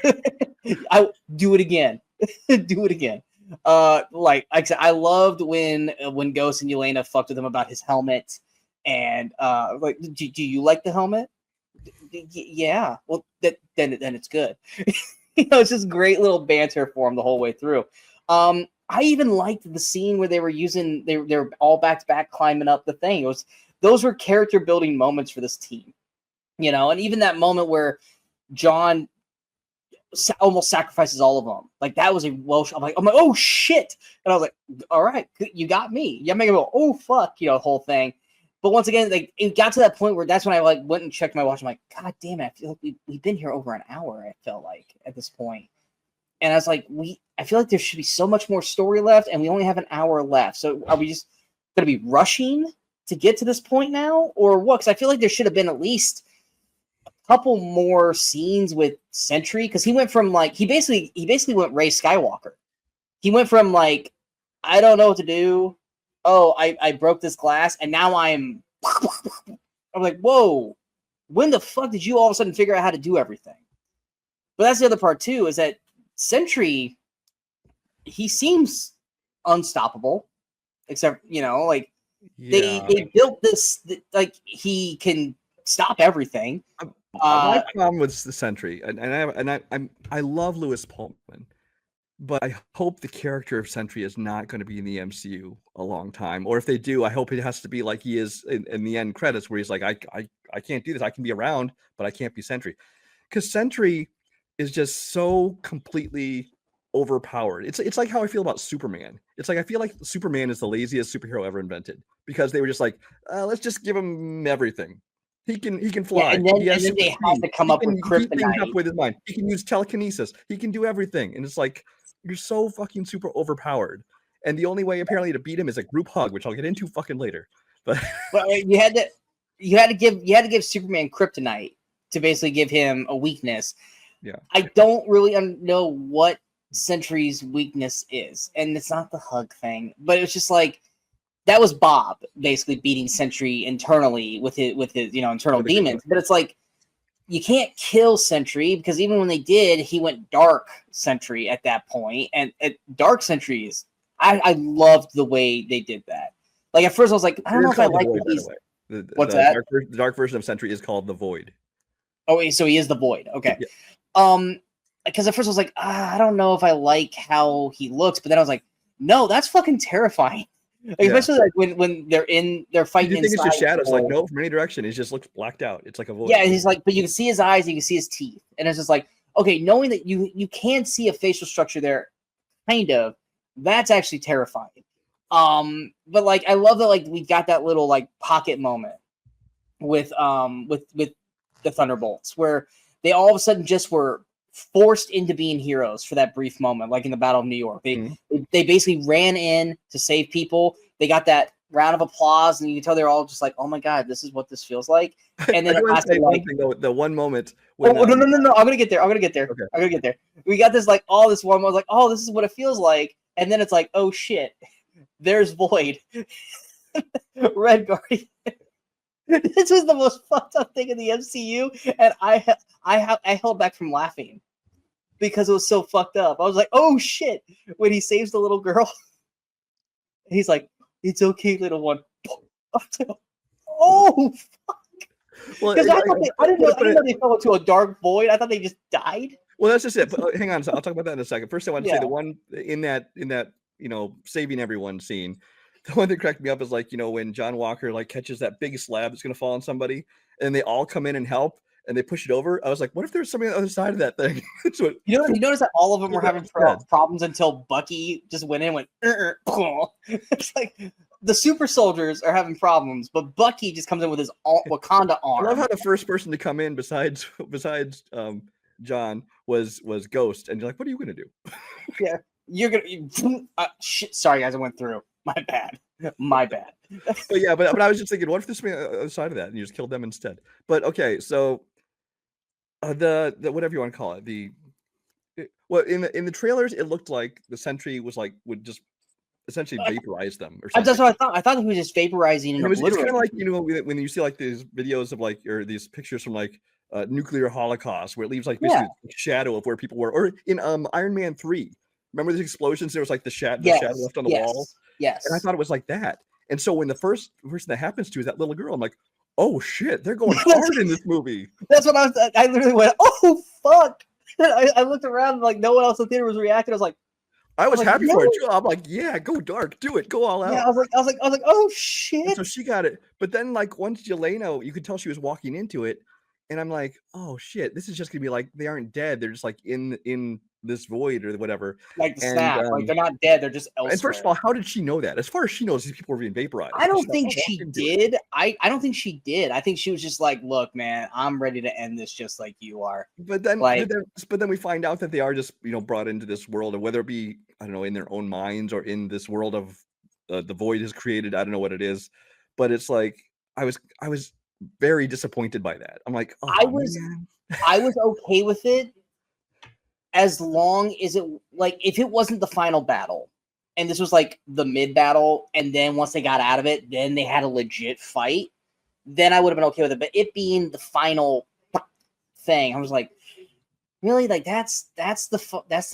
I do it again. Do it again. Like I said, I loved when Ghost and Yelena fucked with him about his helmet, and like, do you like the helmet? Yeah. Well, then it's good. It's just great little banter for him the whole way through. I even liked the scene where they were they're all back to back climbing up the thing. Those were character building moments for this team, and even that moment where John almost sacrifices all of them. Like that was I'm like, oh shit. And I was like, all right, you got me. You make me go, oh fuck, whole thing. But once again, like it got to that point where that's when I like went and checked my watch. I'm like, God damn it, I feel like we've been here over an hour, I felt like at this point. And I was like, I feel like there should be so much more story left, and we only have an hour left. So are we just gonna be rushing to get to this point now? Or what? Because I feel like there should have been at least couple more scenes with Sentry, because he went from like he basically went Rey Skywalker. He went from like, I don't know what to do. Oh, I broke this glass and now I'm like, whoa, when the fuck did you all of a sudden figure out how to do everything? But that's the other part too, is that Sentry, he seems unstoppable, except they built this like he can stop everything. My problem with the Sentry, and I love Lewis Pullman, but I hope the character of Sentry is not going to be in the MCU a long time. Or if they do, I hope it has to be like he is in the end credits, where he's like, I can't do this. I can be around, but I can't be Sentry, because Sentry is just so completely overpowered. It's like how I feel about Superman. It's like I feel like Superman is the laziest superhero ever invented, because they were just like, let's just give him everything. He can fly. Yeah, and then they have to come up with kryptonite. Up with his mind. He can use telekinesis. He can do everything. And it's like, you're so fucking super overpowered. And the only way apparently to beat him is a group hug, which I'll get into fucking later. But you had to give Superman kryptonite to basically give him a weakness. Yeah. I don't really know what Sentry's weakness is, and it's not the hug thing, but it's just like, that was Bob basically beating Sentry internally with his internal demons. But it's like, you can't kill Sentry, because even when they did, he went dark Sentry at that point. And dark Sentry is, I loved the way they did that. Like at first I was like, I don't know if I like these. What's that? The dark version of Sentry is called the Void. Oh, so he is the Void. Okay. Yeah. Because at first I was like, I don't know if I like how he looks, but then I was like, no, that's fucking terrifying. Like, especially like when they're fighting. You think it's just shadows? Like, no, from any direction, it just looks blacked out. It's like a void. Yeah, he's like, but you can see his eyes, you can see his teeth, and it's just like, okay, knowing that you can see a facial structure there, kind of, that's actually terrifying. But like, I love that like we got that little like pocket moment with the Thunderbolts, where they all of a sudden just were forced into being heroes for that brief moment, like in the Battle of New York. They basically ran in to save people. They got that round of applause, and you can tell they're all just like, "Oh my god, this is what this feels like." And then it lasted like the one moment. When, no! I'm gonna get there. Okay. I'm gonna get there. We got this like this one was like, "Oh, this is what it feels like," and then it's like, "Oh shit, there's Void, Red Guardian." This was the most fucked up thing in the MCU, and I held back from laughing because it was so fucked up. I was like, "Oh shit!" When he saves the little girl, he's like, "It's okay, little one." Oh fuck! Well, I didn't know they fell into a dark void. I thought they just died. Well, that's just it. But hang on, so I'll talk about that in a second. First, I want to say the one in that saving everyone scene. The one that cracked me up is like, when John Walker like catches that big slab that's going to fall on somebody, and they all come in and help, and they push it over. I was like, what if there's something on the other side of that thing? So You notice that all of them were having dead. problems until Bucky just went in and went, it's like the super soldiers are having problems, but Bucky just comes in with his Wakanda arm. I love how the first person to come in besides John was Ghost, and you're like, what are you gonna do? Yeah, you're gonna shit. Sorry, guys, I went through. My bad. But yeah, but I was just thinking, what if there's something on the other side of that, and you just killed them instead? But okay, so the whatever you want to call it, in the trailers, it looked like the Sentry would just essentially vaporize them or something. That's what I thought. I thought he was just vaporizing. And it's kind of like, when you see like these videos of or these pictures from nuclear holocaust, where it leaves basically a shadow of where people were, or in Iron Man 3, remember these explosions? There was the shadow left on the wall. Yes. And I thought it was like that. And so when the first person that happens to is that little girl, I'm like, oh shit, they're going hard in this movie. That's what I literally went, oh fuck. I looked around like no one else in the theater was reacting. I was like, I was happy for it too. I'm like, yeah, go dark, do it, go all out. Yeah, I was like, oh shit. And so she got it. But then once Yelena, you could tell she was walking into it, and I'm like, oh shit, this is just gonna be they aren't dead. They're just in this void or whatever. Like the snap, they're not dead, they're just elsewhere. And first of all, how did she know that? As far as she knows, these people were being vaporized. I don't think she did. I don't think she did. I think she was just like, look, man, I'm ready to end this just like you are. But then we find out that they are just brought into this world, and whether it be, I don't know, in their own minds or in this world of the void has created. I don't know what it is, but it's like I was very disappointed by that. I'm like, oh, I was okay with it as long as it if it wasn't the final battle and this was the mid battle, and then once they got out of it, then they had a legit fight, then I would have been okay with it. But it being the final thing, I was like, really? That's the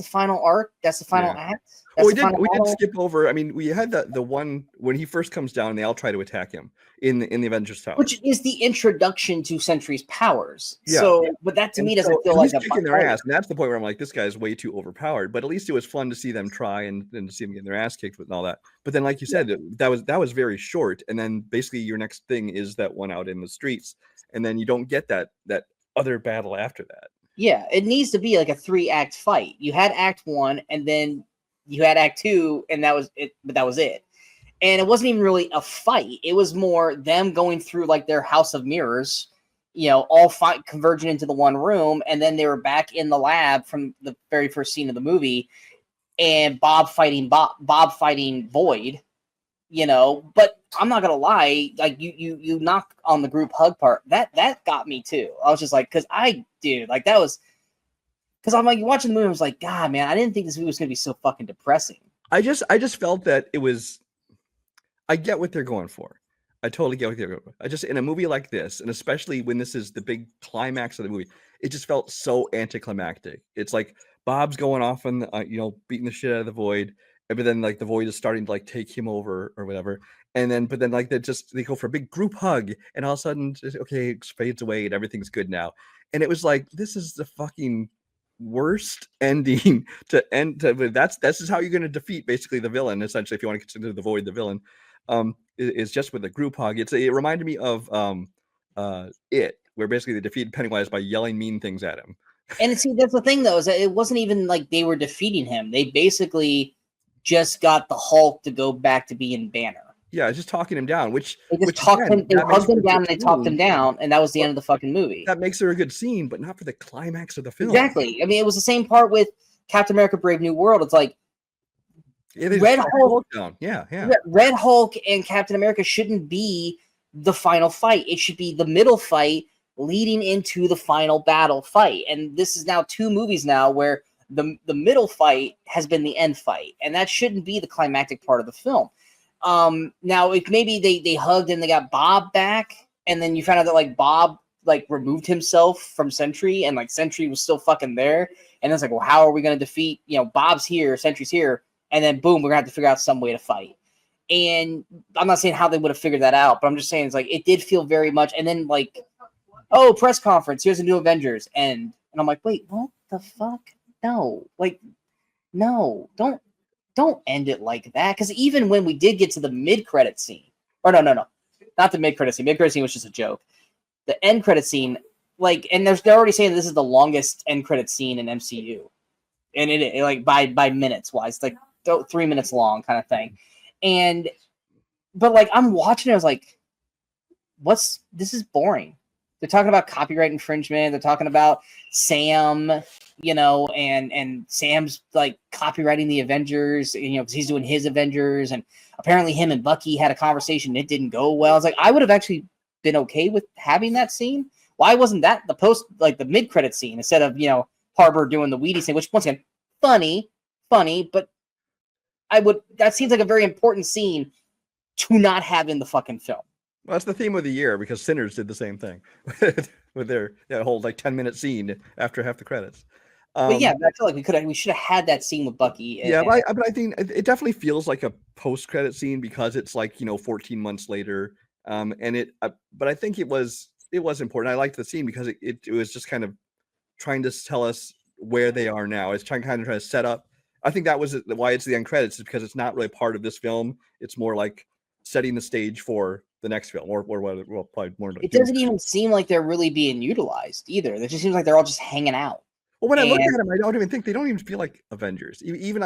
final arc? That's the final act? We did skip over. I mean, we had the one when he first comes down and they all try to attack him in the Avengers Tower, which is the introduction to Sentry's powers. Yeah. So, but that to me doesn't feel like a kicking their ass, and that's the point where I'm like, this guy's way too overpowered. But at least it was fun to see them try and to see them getting their ass kicked with and all that. But then, like you said, that was very short. And then basically your next thing is that one out in the streets, and then you don't get that other battle after that. Yeah, it needs to be like a 3-act fight. You had Act 1, and then you had Act 2, and that was it. But that was it. And it wasn't even really a fight. It was more them going through their house of mirrors, all converging into the one room, and then they were back in the lab from the very first scene of the movie, and Bob fighting Void. But I'm not gonna lie, you knock on the group hug part, that got me too. I was just like, because I'm like watching the movie, I was like, God, man, I didn't think this movie was gonna be so fucking depressing. I just felt that it was. I get what they're going for. I totally get what they're going for. I just, in a movie like this, and especially when this is the big climax of the movie, it just felt so anticlimactic. It's like Bob's going off and beating the shit out of the Void, but then the Void is starting to take him over or whatever, and then they go for a big group hug, and all of a sudden, okay, it fades away and everything's good now. And it was like, this is the fucking worst ending to end. That's just how you're going to defeat basically the villain, essentially, if you want to consider the Void the villain. Is just with a group hug. It reminded me of It, where basically they defeated Pennywise by yelling mean things at him. And see, that's the thing though, is that it wasn't even like they were defeating him. They basically just got the Hulk to go back to being Banner. Yeah, just talking him down, they hugged him down and they talked him down, and that was the end of the fucking movie. That makes it a good scene, but not for the climax of the film. Exactly. I mean, it was the same part with Captain America: Brave New World. It's like Red Hulk down. Yeah. Red Hulk and Captain America shouldn't be the final fight. It should be the middle fight leading into the final battle fight. And this is now 2 movies now where the middle fight has been the end fight, and that shouldn't be the climactic part of the film. Now if maybe they hugged and they got Bob back, and then you found out that Bob removed himself from Sentry, and Sentry was still fucking there, and it's well, how are we going to defeat, Bob's here, Sentry's here, and then boom, we're gonna have to figure out some way to fight. And I'm not saying how they would have figured that out, but I'm just saying it's it did feel very much. And then oh, press conference, here's a new Avengers, and I'm like, wait, what the fuck? No, no, don't end it like that. Because even when we did get to the mid-credit scene, or no, not the mid-credit scene. Mid-credit scene was just a joke. The end credit scene, like, and they're already saying this is the longest end credit scene in MCU, and it like by minutes wise, like 3 minutes long kind of thing, but like I'm watching it, I was like, this is boring. They're talking about copyright infringement. They're talking about Sam, and Sam's like copywriting the Avengers, because he's doing his Avengers, and apparently him and Bucky had a conversation. It didn't go well. It's like, I would have actually been okay with having that scene. Why wasn't that the mid-credit scene instead of, Harbor doing the Wheaties thing, which once again, funny, but that seems like a very important scene to not have in the fucking film. Well, that's the theme of the year, because Sinners did the same thing with their whole 10-minute scene after half the credits. But yeah, I feel like we should have had that scene with Bucky. But I think it definitely feels like a post-credit scene because it's 14 months later. But I think it was important. I liked the scene because it was just kind of trying to tell us where they are now. It's trying to set up. I think that was why it's the end credits, is because it's not really part of this film. It's more like setting the stage for the next film, or probably more. It doesn't even seem like they're really being utilized either. It just seems like they're all just hanging out. Well, when I look at them, I don't even think they don't even feel like Avengers. Even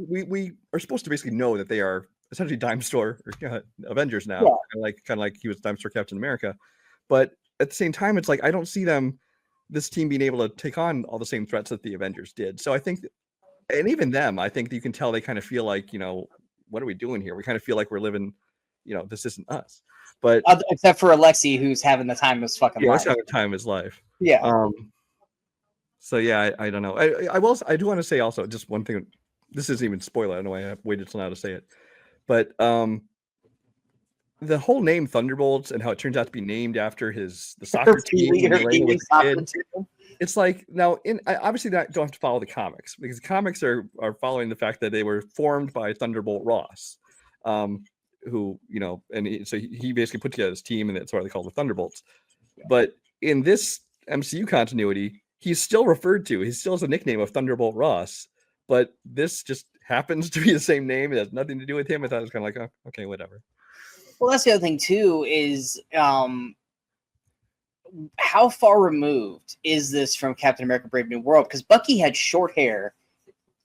we are supposed to basically know that they are essentially dime store Avengers now, kind of like he was dime store Captain America. But at the same time, it's like I don't see this team being able to take on all the same threats that the Avengers did. So I think, and even them, I think you can tell they kind of feel like, what are we doing here? We kind of feel like we're living, this isn't us. But except for Alexei, who's having the time of his fucking life. Having the time of his life. Yeah. So yeah, I don't know. I do want to say also just one thing. This isn't even spoiler. I don't know why I waited till now to say it, but the whole name Thunderbolts and how it turns out to be named after the soccer team. It's like, now obviously that don't have to follow the comics, because the comics are following the fact that they were formed by Thunderbolt Ross, who so he basically put together this team, and that's why they call the Thunderbolts. But in this MCU continuity, he's still referred to. He still has a nickname of Thunderbolt Ross, but this just happens to be the same name. It has nothing to do with him. I thought it was kind of like, oh, okay, whatever. Well, that's the other thing too, is how far removed is this from Captain America: Brave New World? Because Bucky had short hair,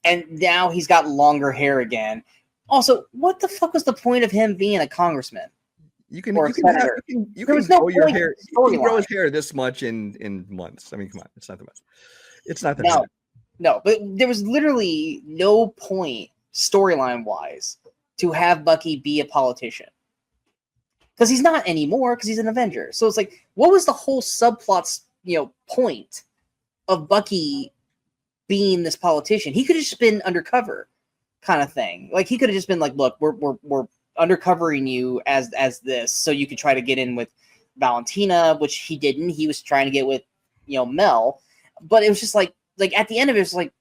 and now he's got longer hair again. Also, what the fuck was the point of him being a congressman? You can grow your hair. You can grow his hair this much in months. I mean, come on, it's not that much. It's not that much. No, but there was literally no point storyline wise to have Bucky be a politician, because he's not anymore, because he's an Avenger. So it's like, what was the whole subplot's point of Bucky being this politician? He could have just been undercover, kind of thing. Like, he could have just been like, look, we're undercovering you as this, so you could try to get in with Valentina, which he didn't. He was trying to get with Mel, but it was just like at the end of it, it's like,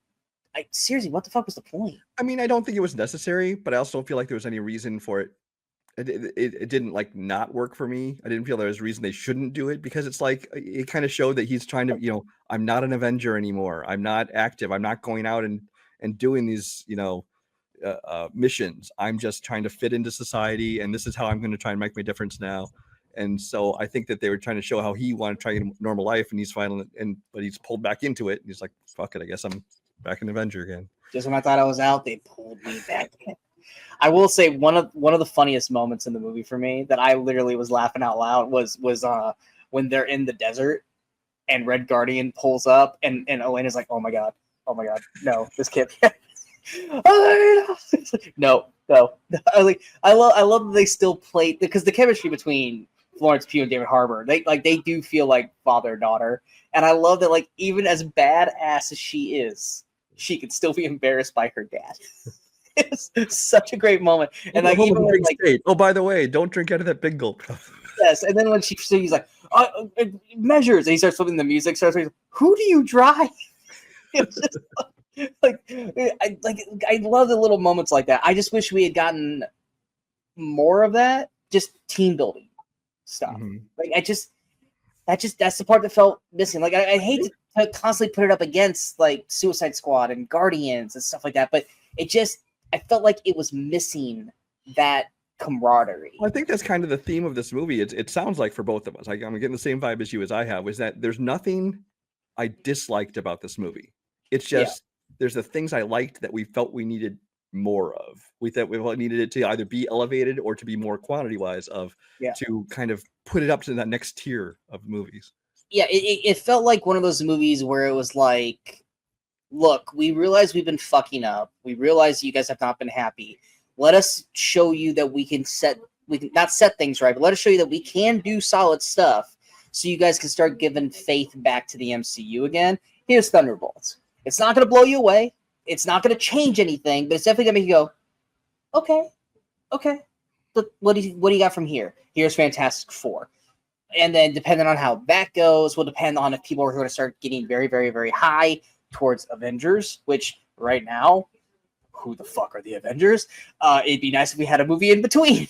seriously, what the fuck was the point? I mean, I don't think it was necessary, but I also don't feel like there was any reason for it. It didn't not work for me. I didn't feel there was a reason they shouldn't do it, because it's like, it kind of showed that he's trying to, I'm not an Avenger anymore. I'm not active. I'm not going out and doing these, missions. I'm just trying to fit into society, and this is how I'm going to try and make my difference now. And so I think that they were trying to show how he wanted to try to get a normal life, and he's finally, but he's pulled back into it. And he's like, fuck it, I guess I'm back an Avenger again. Just when I thought I was out, they pulled me back in. I will say one of the funniest moments in the movie for me that I literally was laughing out loud was when they're in the desert and Red Guardian pulls up and Elena's like, oh my god, no, this can't be. No. I love that they still play, because the chemistry between Florence Pugh and David Harbour, they do feel like father-daughter, and I love that, even as badass as she is, she can still be embarrassed by her dad. It's such a great moment. And even when, oh, by the way, don't drink out of that big gulp. Yes, and then when he's like, measures, and he starts flipping the music, who do you drive? It's just I love the little moments like that. I just wish we had gotten more of that, just team building stuff. Mm-hmm. That's the part that felt missing. I hate to constantly put it up against Suicide Squad and Guardians and stuff like that, but I felt like it was missing that camaraderie. Well, I think that's kind of the theme of this movie. It sounds like for both of us, I'm getting the same vibe as you as I have, is that there's nothing I disliked about this movie. It's just there's the things I liked that we felt we needed more of. We thought we needed it to either be elevated or to be more quantity wise to kind of put it up to that next tier of movies. Yeah, it felt like one of those movies where it was like, look, we realize we've been fucking up. We realize you guys have not been happy. Let us show you that we can not set things right, but let us show you that we can do solid stuff so you guys can start giving faith back to the MCU again. Here's Thunderbolts. It's not going to blow you away. It's not going to change anything, but it's definitely going to make you go, okay. But what do you got from here? Here's Fantastic Four. And then depending on how that goes will depend on if people are going to start getting very, very, very high towards Avengers, which right now, who the fuck are the Avengers? It'd be nice if we had a movie in between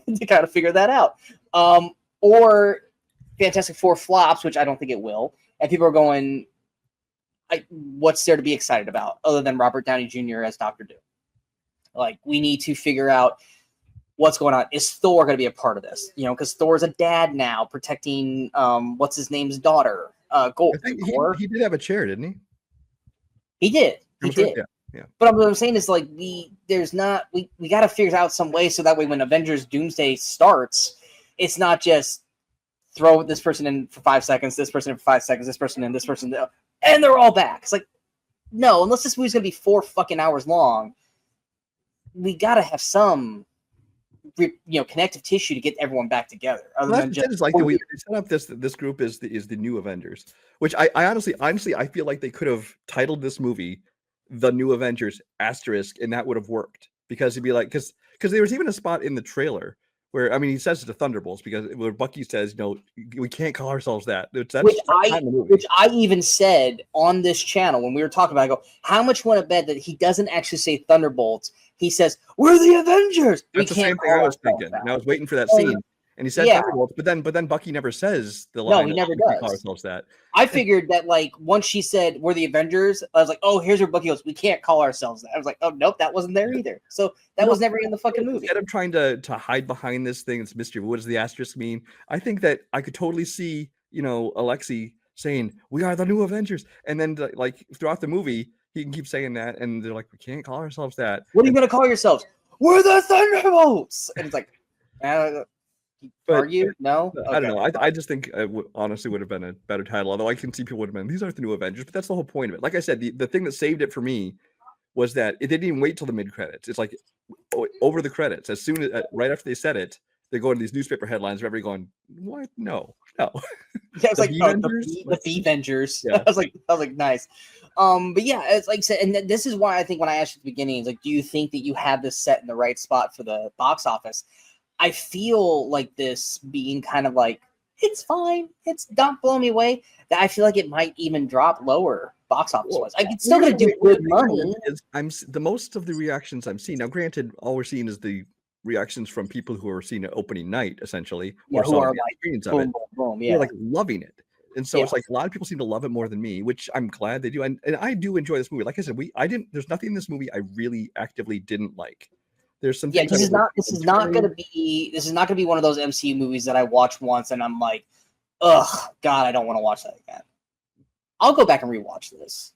to kind of figure that out. Or Fantastic Four flops, which I don't think it will. And people are going, what's there to be excited about other than Robert Downey Jr. as Dr. Doom? Like, we need to figure out what's going on. Is Thor going to be a part of this? You know, because Thor's a dad now protecting what's his name's daughter. I think he did have a chair, didn't he? He did. He did. Yeah. But what I'm saying is, like, we got to figure out some way so that way when Avengers Doomsday starts, it's not just throw this person in for 5 seconds, this person in for 5 seconds, this person in, this person, and they're all back. It's like, no, unless this movie's going to be 4 fucking hours long, we got to have some, connective tissue to get everyone back together. Other than just like the way they set up this group is the new Avengers, which I honestly I feel like they could have titled this movie The New Avengers asterisk, and that would have worked, because it'd be like, because there was even a spot in the trailer where, I mean, he says it to Thunderbolts, because where Bucky says, we can't call ourselves that. Which I even said on this channel when we were talking about it, I go, how much want to bet that he doesn't actually say Thunderbolts? He says, we're the Avengers. That's the same thing I was thinking. And I was waiting for that scene. And he said Thunderbolts, but then Bucky never says the line. No, he never does. Call ourselves that. I figured that, like, once she said we're the Avengers, I was like, oh, here's where Bucky goes, we can't call ourselves that. I was like, oh, nope, that wasn't there either. So that was never in the fucking movie. Instead of trying to hide behind this thing, it's mystery. What does the asterisk mean? I think that I could totally see, Alexei saying, we are the new Avengers. And then, like, throughout the movie, he can keep saying that. And they're like, we can't call ourselves that. What are you going to call yourselves? We're the Thunderbolts. And it's like, argue? No? I don't know. I just think honestly would have been a better title. Although I can see people would have been, these aren't the new Avengers, but that's the whole point of it. Like I said, the thing that saved it for me was that it didn't even wait till the mid credits. It's like over the credits, as soon as right after they said it, they go into these newspaper headlines where everybody going, what? No. Yeah, it's like the Avengers. Yeah. I was like, nice. But yeah, it's like I said, and this is why I think when I asked you at the beginning, it's like, do you think that you have this set in the right spot for the box office? I feel like this being kind of like, it's fine, it's not blowing me away, that I feel like it might even drop lower box office wise. I it's still gonna do good money. The most of the reactions I'm seeing now, granted, all we're seeing is the reactions from people who are seeing it opening night, essentially, or who are like boom, yeah, they're like loving it. And so it's like a lot of people seem to love it more than me, which I'm glad they do. And I do enjoy this movie. Like I said, there's nothing in this movie I really actively didn't like. There's some this is not gonna be one of those MCU movies that I watch once and I'm like, ugh, God, I don't want to watch that again. I'll go back and rewatch this.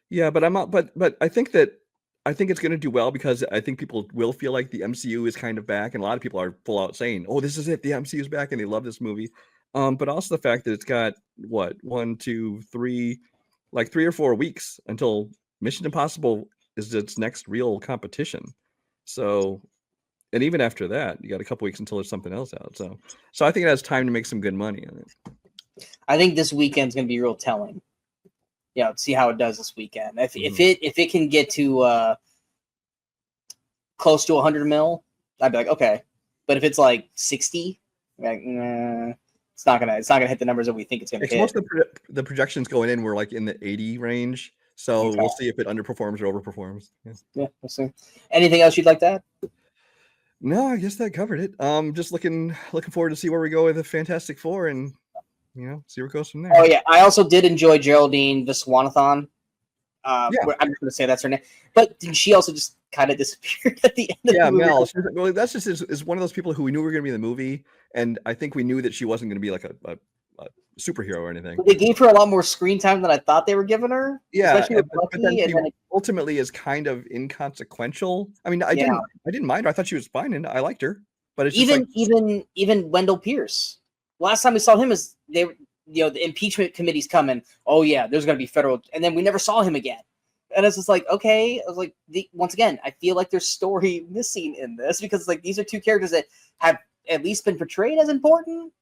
Yeah, but I'm not. But I think it's going to do well, because I think people will feel like the MCU is kind of back, and a lot of people are full out saying, "Oh, this is it, the MCU is back," and they love this movie. But also the fact that it's got what 1, 2, 3, like 3 or 4 weeks until Mission Impossible is its next real competition. So, and even after that, you got a couple weeks until there's something else out. So I think it has time to make some good money on it. I think this weekend's going to be real telling. Yeah, see how it does this weekend. If it can get to close to 100 mil, I'd be like, okay. But if it's like 60, like, nah, it's not gonna hit the numbers that we think it's gonna hit. Most of the projections going in were like in the 80 range. So we'll see if it underperforms or overperforms. Yeah, we'll see. Anything else you'd like to add? No, I guess that covered it. Just looking forward to see where we go with the Fantastic Four, and see where it goes from there. Oh yeah, I also did enjoy Geraldine Viswanathan. I'm just gonna say that's her name. But did she also just kind of disappeared at the end of Yeah, the movie. Mel. Well, that's just is one of those people who we knew were going to be in the movie, and I think we knew that she wasn't going to be like a superhero or anything. They gave her a lot more screen time than I thought they were giving her. Yeah, especially with but then Bucky, she and then ultimately is kind of inconsequential. I mean, I yeah. didn't mind her. I thought she was fine, and I liked her. But it's just like Even Wendell Pierce. Last time we saw him is the impeachment committee's coming. Oh yeah, there's going to be federal, and then we never saw him again. And it's just like, okay, I was like, once again, I feel like there's story missing in this because like these are two characters that have at least been portrayed as important,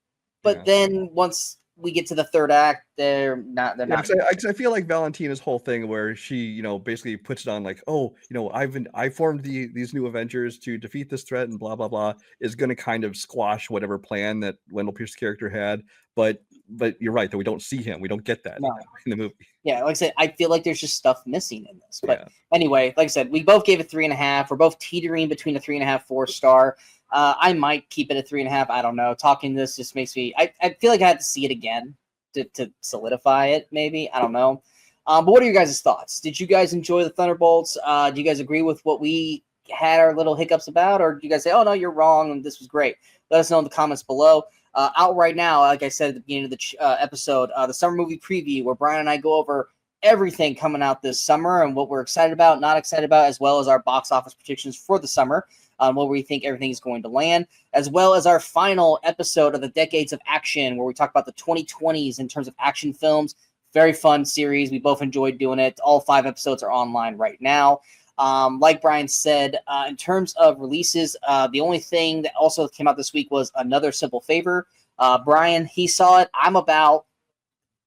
but then once we get to the third act, they're not. Because I feel like Valentina's whole thing, where she, basically puts it on like, oh, I formed these new Avengers to defeat this threat and blah blah blah, is going to kind of squash whatever plan that Wendell Pierce's character had. But you're right that we don't see him. We don't get that in the movie. Yeah, like I said, I feel like there's just stuff missing in this. But anyway, like I said, we both gave it 3.5. We're both teetering between a 3.5, 4-star. I might keep it at 3.5. I don't know. Talking this just makes me. I feel like I had to see it again to solidify it. Maybe I don't know. But what are your guys' thoughts? Did you guys enjoy the Thunderbolts? Do you guys agree with what we had our little hiccups about, or do you guys say, "Oh no, you're wrong," and this was great? Let us know in the comments below. Out right now, like I said at the beginning of the episode, the summer movie preview, where Brian and I go over everything coming out this summer and what we're excited about, not excited about, as well as our box office predictions for the summer, where we think everything is going to land, as well as our final episode of the Decades of Action, where we talk about the 2020s in terms of action films. Very fun series. We both enjoyed doing it. All 5 episodes are online right now. Like Brian said, in terms of releases, the only thing that also came out this week was Another Simple Favor. Brian, he saw it. I'm about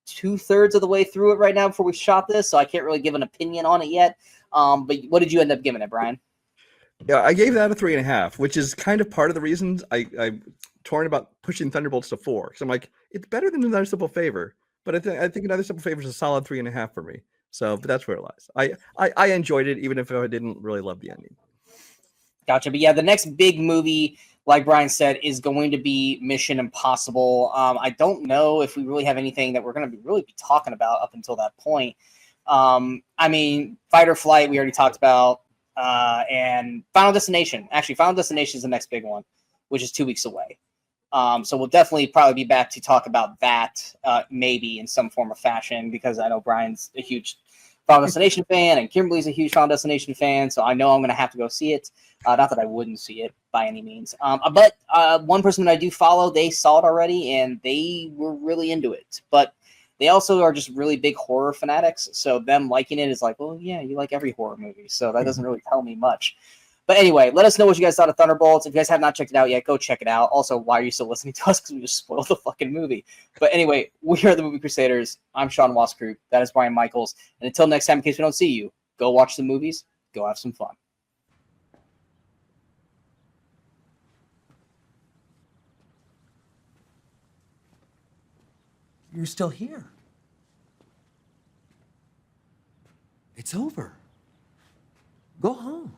2/3 of the way through it right now before we shot this, so I can't really give an opinion on it yet. But what did you end up giving it, Brian? Yeah, I gave that a 3.5, which is kind of part of the reasons I'm torn about pushing Thunderbolts to 4. Because I'm like, it's better than Another Simple Favor, but I think Another Simple Favor is a solid 3.5 for me. So, but that's where it lies. I enjoyed it, even if I didn't really love the ending. Gotcha. But yeah, the next big movie, like Brian said, is going to be Mission Impossible. I don't know if we really have anything that we're going to really be talking about up until that point. I mean, Fight or Flight, we already talked about, and Final Destination. Actually, Final Destination is the next big one, which is 2 weeks away. So we'll definitely probably be back to talk about that, maybe in some form or fashion, because I know Brian's a huge Final Destination fan, and Kimberly's a huge Final Destination fan, so I know I'm going to have to go see it. Not that I wouldn't see it by any means. But one person that I do follow, they saw it already, and they were really into it. But they also are just really big horror fanatics, so them liking it is like, well, yeah, you like every horror movie, so that doesn't really tell me much. But anyway, let us know what you guys thought of Thunderbolts. If you guys have not checked it out yet, go check it out. Also, why are you still listening to us? Because we just spoiled the fucking movie. But anyway, we are the Movie Crusaders. I'm Sean Waskroop. That is Brian Michaels. And until next time, in case we don't see you, go watch the movies. Go have some fun. You're still here. It's over. Go home.